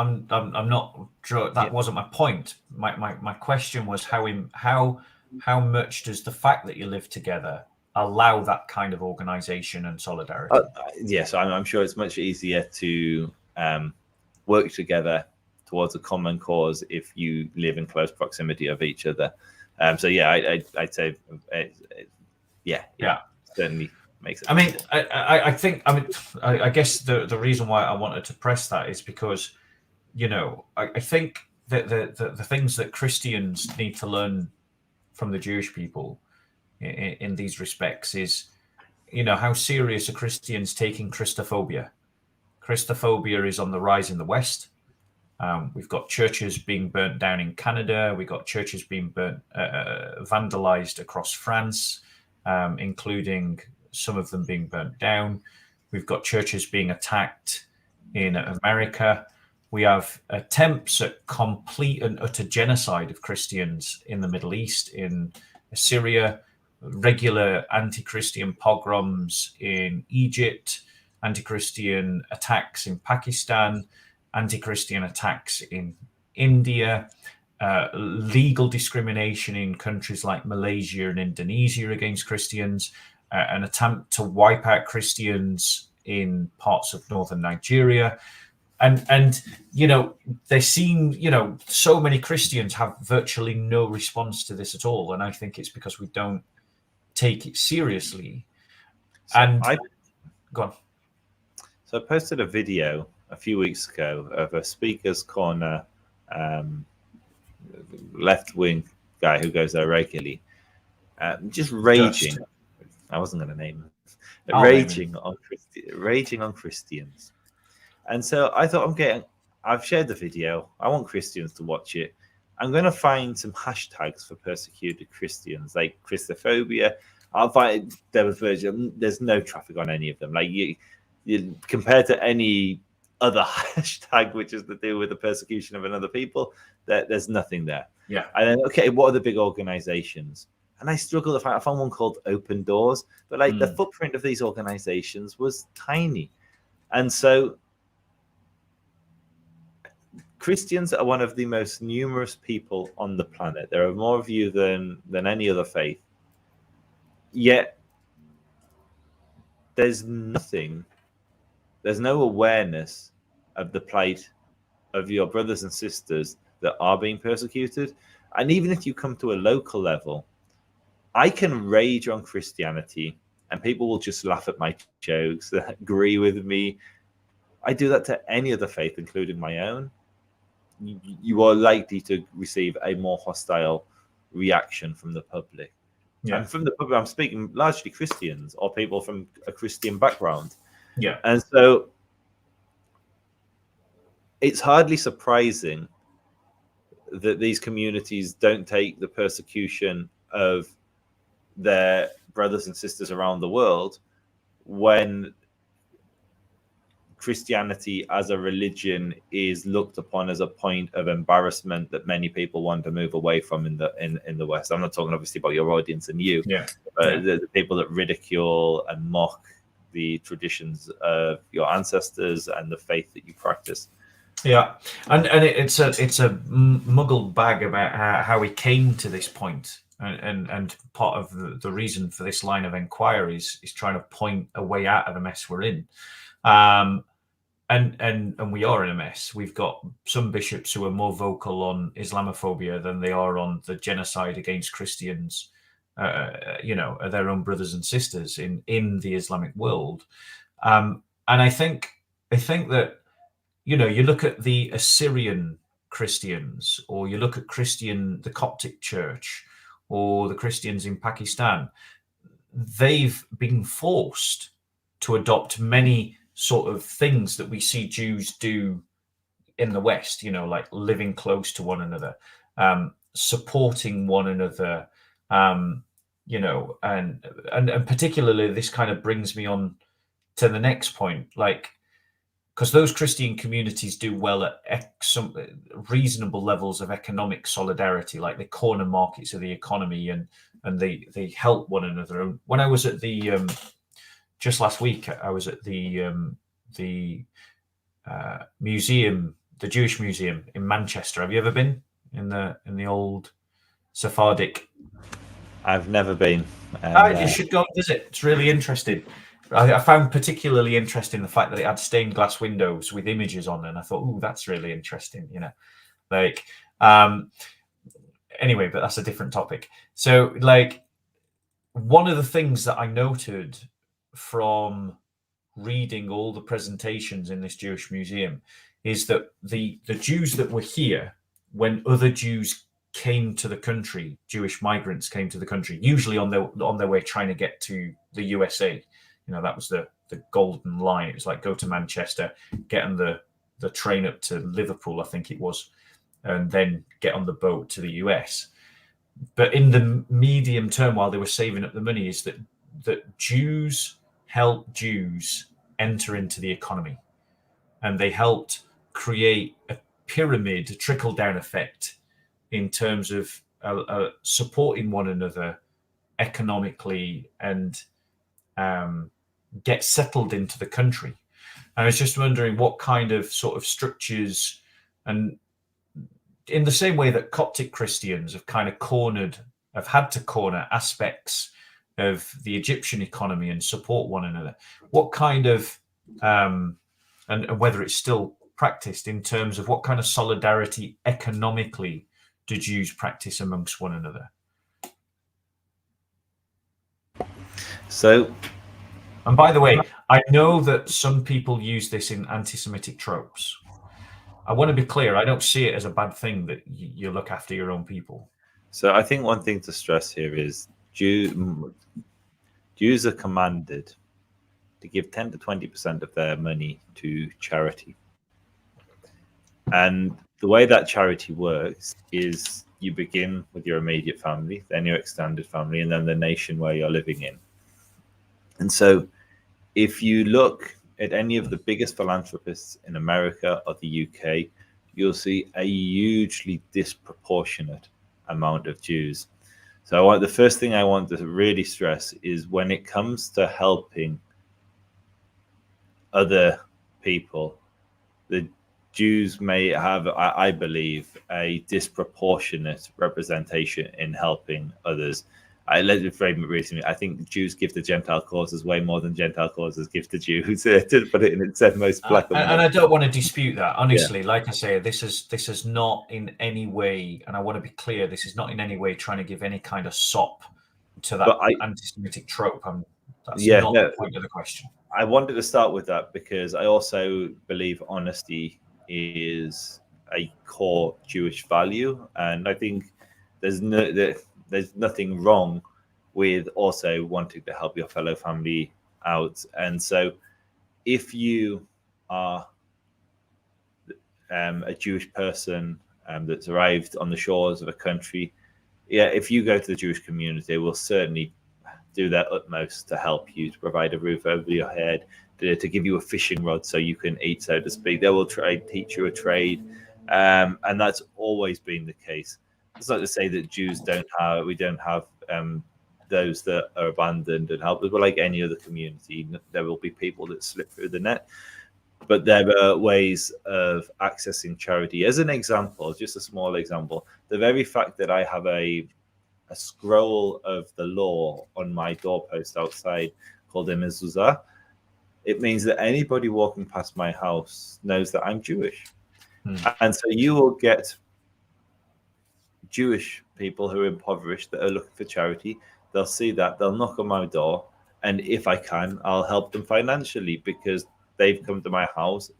That wasn't my point. My question was how much does the fact that you live together allow that kind of organization and solidarity? Yes, I'm sure it's much easier to work together towards a common cause if you live in close proximity of each other. So yeah, I'd say certainly makes it. I mean, I think, I guess the reason why I wanted to press that is because, I think that the things that Christians need to learn from the Jewish people in these respects is, how serious are Christians taking Christophobia? Christophobia is on the rise in the West. We've got churches being burnt down in Canada. We've got churches being vandalized across France, including some of them being burnt down. We've got churches being attacked in America. We have attempts at complete and utter genocide of Christians in the Middle East, in Syria, regular anti-Christian pogroms in Egypt, anti-Christian attacks in Pakistan, anti-Christian attacks in India, legal discrimination in countries like Malaysia and Indonesia against Christians, an attempt to wipe out Christians in parts of northern Nigeria. And they seem, so many Christians have virtually no response to this at all. And I think it's because we don't take it seriously. So go on. So I posted a video a few weeks ago of a speaker's corner left-wing guy who goes there regularly, just raging. I wasn't going to name him. Raging on Christians. And so I thought, I've shared the video. I want Christians to watch it. I'm going to find some hashtags for persecuted Christians, like Christophobia. I'll find there's no traffic on any of them. Like you compared to any other hashtag which is to do with the persecution of another people, there's nothing there. Yeah. And then, okay, what are the big organizations? And I struggled to find. I found one called Open Doors, but like the footprint of these organizations was tiny, and so Christians are one of the most numerous people on the planet. There are more of you than any other faith. Yet there's no awareness of the plight of your brothers and sisters that are being persecuted. And even if you come to a local level, I can rage on Christianity and people will just laugh at my jokes, agree with me. I do that to any other faith, including my own. You are likely to receive a more hostile reaction from the public. Yeah. And from the public, I'm speaking largely Christians or people from a Christian background. Yeah. And so it's hardly surprising that these communities don't take the persecution of their brothers and sisters around the world when Christianity as a religion is looked upon as a point of embarrassment that many people want to move away from in the West. I'm not talking obviously about your audience and you, but the people that ridicule and mock the traditions of your ancestors and the faith that you practice. Yeah, and it's a muggled bag about how we came to this point, and part of the reason for this line of inquiry is trying to point a way out of the mess we're in. And we are in a mess. We've got some bishops who are more vocal on Islamophobia than they are on the genocide against Christians, their own brothers and sisters in the Islamic world. And I think that, you look at the Assyrian Christians, or you look at the Coptic Church, or the Christians in Pakistan, they've been forced to adopt many sort of things that we see Jews do in the West, like living close to one another, supporting one another, and particularly this kind of brings me on to the next point, like, because those Christian communities do well at some reasonable levels of economic solidarity, like the corner markets of the economy, and they help one another. When I was at the just last week, I was at the museum, the Jewish Museum in Manchester. Have you ever been in the old Sephardic? I've never been. You should go and visit. It's really interesting. I found particularly interesting the fact that it had stained glass windows with images on, and I thought, "Ooh, that's really interesting." Anyway, but that's a different topic. So, like, one of the things that I noted from reading all the presentations in this Jewish museum is that the Jews that were here when other Jews came to the country, Jewish migrants came to the country, usually on their way trying to get to the USA. That was the golden line. It was like, go to Manchester, get on the train up to Liverpool, I think it was, and then get on the boat to the US. But in the medium term, while they were saving up the money, is that Jews helped Jews enter into the economy, and they helped create a pyramid, a trickle-down effect in terms of supporting one another economically and get settled into the country. And I was just wondering what kind of sort of structures, and in the same way that Coptic Christians have kind of had to corner aspects of the Egyptian economy and support one another, what kind of, and whether it's still practiced in terms of what kind of solidarity economically do Jews practice amongst one another? So, and by the way, I know that some people use this in anti-Semitic tropes. I want to be clear. I don't see it as a bad thing that you look after your own people. So I think one thing to stress here is Jews are commanded to give 10 to 20% of their money to charity. And the way that charity works is you begin with your immediate family, then your extended family, and then the nation where you're living in. And so if you look at any of the biggest philanthropists in America or the UK, you'll see a hugely disproportionate amount of Jews. So the first thing I want to really stress is when it comes to helping other people, the Jews may have, I believe, a disproportionate representation in helping others. Let me frame it recently. I think the Jews give to Gentile causes way more than Gentile causes give to Jews. To put it in its most black and white. And I don't want to dispute that. Honestly, like I say, this is not in any way, and I want to be clear, this is not in any way trying to give any kind of sop to that anti-Semitic trope. That's not the point of the question. I wanted to start with that because I also believe honesty is a core Jewish value, and I think there's nothing wrong with also wanting to help your fellow family out. And so if you are a Jewish person that's arrived on the shores of a country, if you go to the Jewish community, they will certainly do their utmost to help you, to provide a roof over your head, to give you a fishing rod so you can eat, so to speak. They will try to teach you a trade, and that's always been the case. It's not to say that Jews don't have those that are abandoned and helpless, but like any other community, there will be people that slip through the net. But there are ways of accessing charity. As an example, just a small example, the very fact that I have a scroll of the law on my doorpost outside called a mezuzah, it means that anybody walking past my house knows that I'm Jewish. And so you will get Jewish people who are impoverished that are looking for charity. They'll see that, they'll knock on my door, and if I can, I'll help them financially because they've come to my house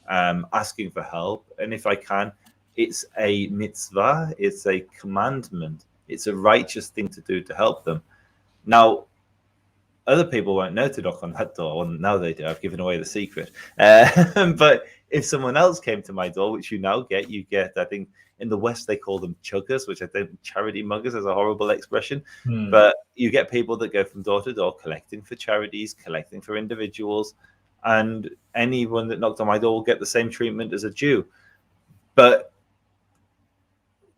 asking for help. And if I can, it's a mitzvah, it's a commandment, it's a righteous thing to do to help them. Now, other people won't know to knock on that door. Well, now they do. I've given away the secret. But if someone else came to my door, which you get, I think in the West they call them chuggers, which I think charity muggers is a horrible expression. But you get people that go from door to door collecting for charities, collecting for individuals, and anyone that knocked on my door will get the same treatment as a Jew. But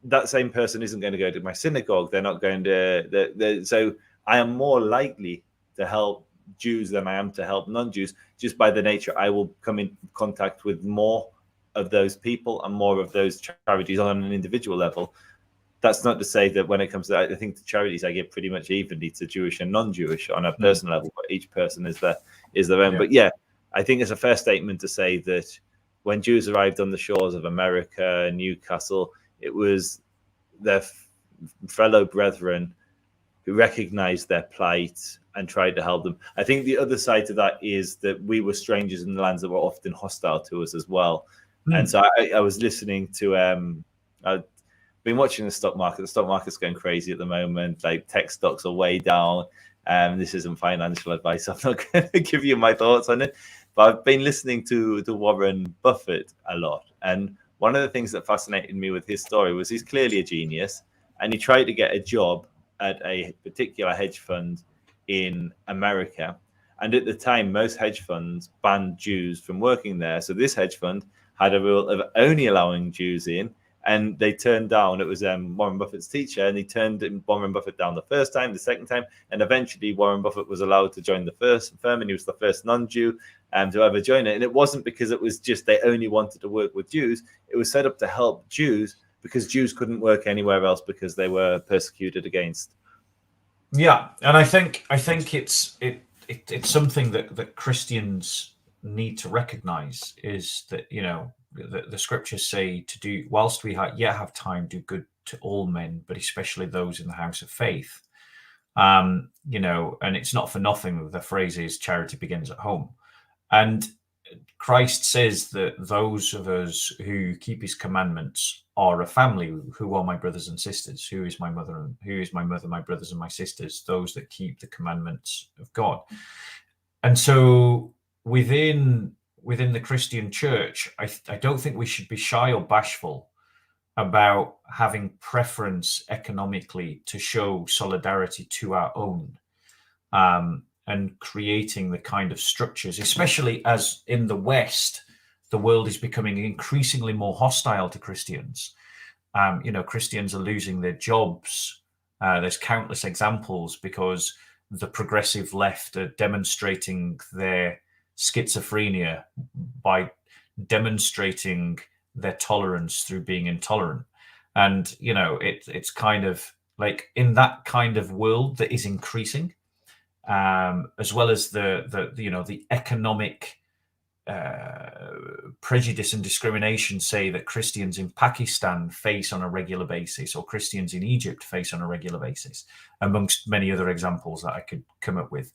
that same person isn't going to go to my synagogue. They're not going to. So I am more likely to help Jews than I am to help non-Jews, just by the nature I will come in contact with more of those people and more of those charities on an individual level. That's not to say that when it comes to, I think the charities I give pretty much evenly to Jewish and non-Jewish on a personal level, but each person is their own. But I think it's a fair statement to say that when Jews arrived on the shores of America, Newcastle, it was their fellow brethren who recognized their plight and tried to help them. I think the other side to that is that we were strangers in the lands that were often hostile to us as well. And so I was listening to, I've been watching the stock market. The stock market's going crazy at the moment. Like tech stocks are way down. This isn't financial advice. I'm not going to give you my thoughts on it. But I've been listening to Warren Buffett a lot. And one of the things that fascinated me with his story was he's clearly a genius. And he tried to get a job at a particular hedge fund in America. And at the time, most hedge funds banned Jews from working there. So this hedge fund had a rule of only allowing Jews in. And they turned down, it was Warren Buffett's teacher, and he turned Warren Buffett down the first time, the second time, and eventually Warren Buffett was allowed to join the first firm, and he was the first non-Jew to ever join it. And it wasn't because it was just they only wanted to work with Jews. It was set up to help Jews because Jews couldn't work anywhere else because they were persecuted against. Yeah, and I think it's something that Christians need to recognize is that, you know, the scriptures say to do, whilst we yet have time, do good to all men, but especially those in the house of faith. You know, and it's not for nothing that the phrase is charity begins at home. And Christ says that those of us who keep his commandments are a family. Who are my brothers and sisters? Who is my mother? Who is my mother, my brothers and my sisters? Those that keep the commandments of God. And so within the Christian church, I don't think we should be shy or bashful about having preference economically to show solidarity to our own, and creating the kind of structures, especially as in the West, the world is becoming increasingly more hostile to Christians. Christians are losing their jobs. There's countless examples because the progressive left are demonstrating their schizophrenia by demonstrating their tolerance through being intolerant. And, it's kind of like in that kind of world that is increasing, as well as the economic prejudice and discrimination, say, that Christians in Pakistan face on a regular basis, or Christians in Egypt face on a regular basis, amongst many other examples that I could come up with.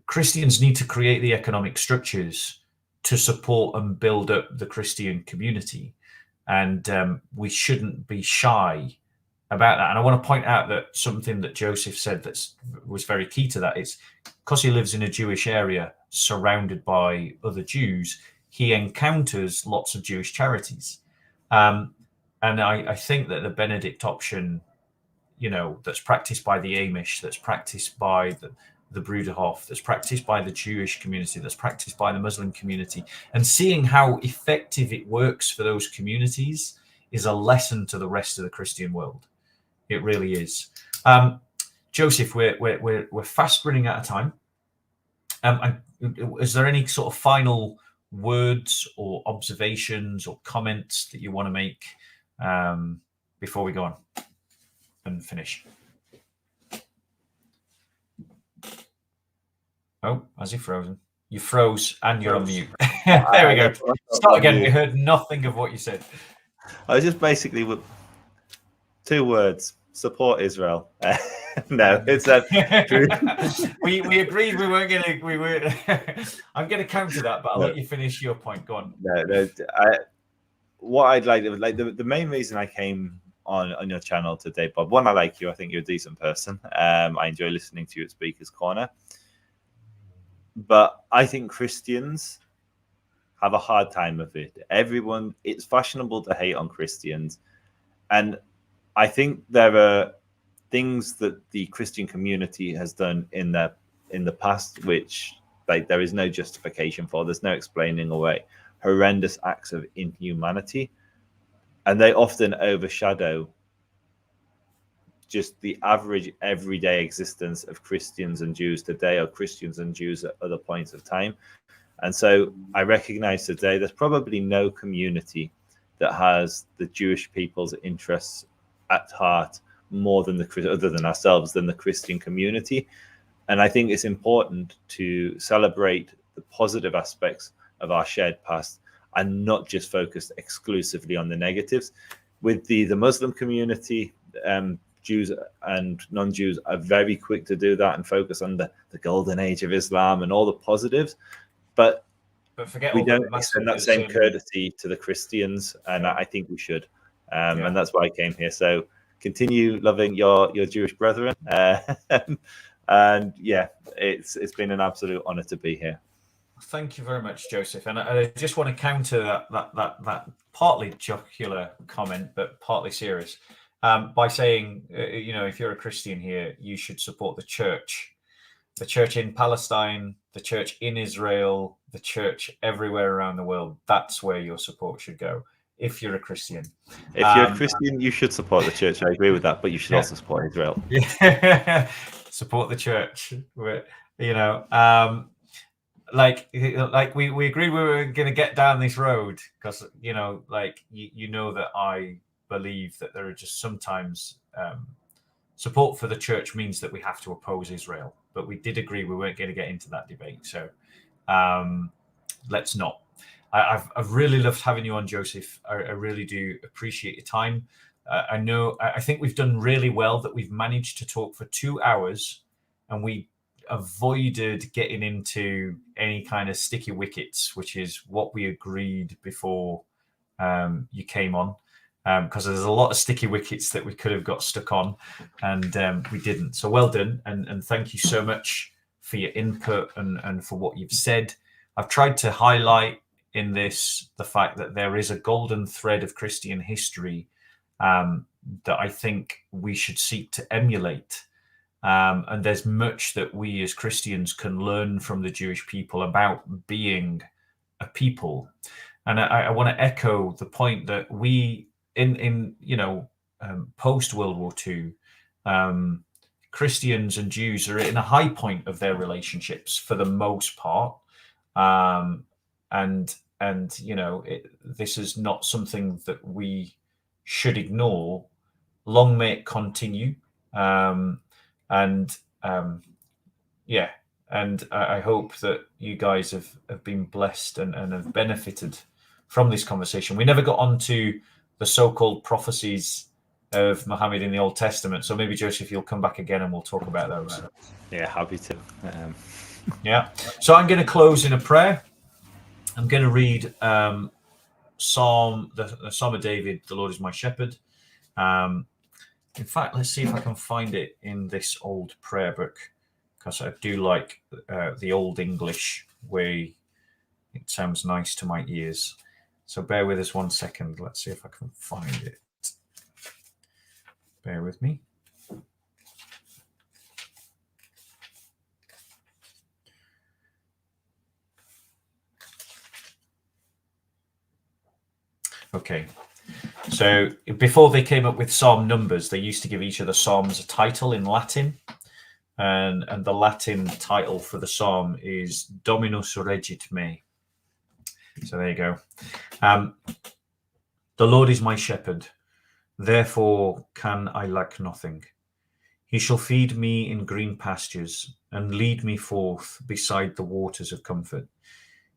Christians need to create the economic structures to support and build up the Christian community. And we shouldn't be shy about that. And I want to point out that something that Joseph said that was very key to that is, because he lives in a Jewish area surrounded by other Jews, he encounters lots of Jewish charities. And I think that the Benedict option, that's practiced by the Amish, that's practiced by the Bruderhof, that's practiced by the Jewish community, that's practiced by the Muslim community, and seeing how effective it works for those communities is a lesson to the rest of the Christian world. It really is. Joseph, we're fast running out of time. Is there any sort of final words or observations or comments that you want to make before we go on and finish? Oh, has he frozen? You froze and you're on mute. There we go. Start again. We heard nothing of what you said. I was just basically with 2 words: support Israel. No, it's we agreed we weren't going to. We were. I'm going to counter that, but I'll let you finish your point. Go on. No. What I'd like the main reason I came on your channel today, Bob. One, I like you. I think you're a decent person. I enjoy listening to you at Speaker's Corner. But I think Christians have a hard time of it. It's fashionable to hate on Christians. And I think there are things that the Christian community has done in the past, which there is no justification for. There's no explaining away horrendous acts of inhumanity. And they often overshadow just the average everyday existence of Christians and Jews today, or Christians and Jews at other points of time. And so I recognize today there's probably no community that has the Jewish people's interests at heart more than other than ourselves, than the Christian community. And I think it's important to celebrate the positive aspects of our shared past and not just focus exclusively on the negatives. With the Muslim community, Jews and non-Jews are very quick to do that and focus on the golden age of Islam and all the positives, but forget we don't extend that same courtesy to the Christians, and I think we should. And that's why I came here. So continue loving your Jewish brethren, and it's been an absolute honor to be here. Thank you very much, Joseph. And I just want to counter that partly jocular comment, but partly serious, by saying, if you're a Christian here, you should support the church in Palestine, the church in Israel, the church everywhere around the world. That's where your support should go. If you're a Christian, you're a Christian, you should support the church. I agree with that, but you should also support Israel. Support the church. Like we agreed we were going to get down this road because you know that I believe that there are just sometimes support for the church means that we have to oppose Israel, but we did agree we weren't going to get into that debate, so let's not. I've really loved having you on, Joseph. I really do appreciate your time. I think we've done really well that we've managed to talk for 2 hours, and we avoided getting into any kind of sticky wickets, which is what we agreed before you came on, because there's a lot of sticky wickets that we could have got stuck on, and we didn't. So well done, and thank you so much for your input and for what you've said. I've tried to highlight in this the fact that there is a golden thread of Christian history that I think we should seek to emulate. And there's much that we as Christians can learn from the Jewish people about being a people. And I want to echo the point that we, in post World War II, Christians and Jews are in a high point of their relationships for the most part. This is not something that we should ignore. Long may it continue. And I hope that you guys have been blessed and have benefited from this conversation. We never got onto the so-called prophecies of Muhammad in the Old Testament, so maybe Joseph, you'll come back again and we'll talk about those. Yeah, happy to. Yeah. So I'm going to close in a prayer. I'm going to read the Psalm of David, "The Lord is my shepherd." In fact, let's see if I can find it in this old prayer book, because I do like the old English way. It sounds nice to my ears. So bear with us 1 second. Let's see if I can find it. Bear with me. Okay. So before they came up with psalm numbers, they used to give each of the psalms a title in Latin. And the Latin title for the psalm is Dominus Regit Me. So there you go. The Lord is my shepherd, therefore can I lack nothing. He shall feed me in green pastures and lead me forth beside the waters of comfort.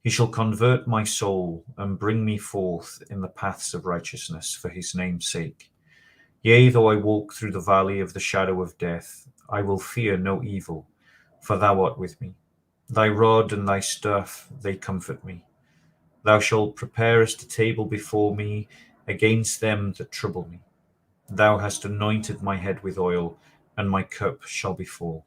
He shall convert my soul and bring me forth in the paths of righteousness for his name's sake. Yea, though I walk through the valley of the shadow of death, I will fear no evil, for thou art with me. Thy rod and thy staff, they comfort me. Thou shalt preparest a table before me against them that trouble me. Thou hast anointed my head with oil, and my cup shall be full.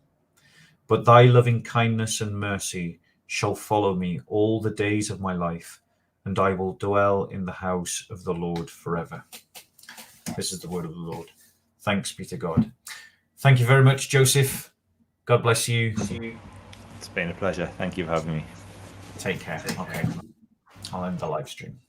But thy loving kindness and mercy shall follow me all the days of my life, and I will dwell in the house of the Lord forever. This is the word of the Lord. Thanks be to God. Thank you very much, Joseph. God bless you. It's been a pleasure. Thank you for having me. Take care. Okay. I'll end the live stream.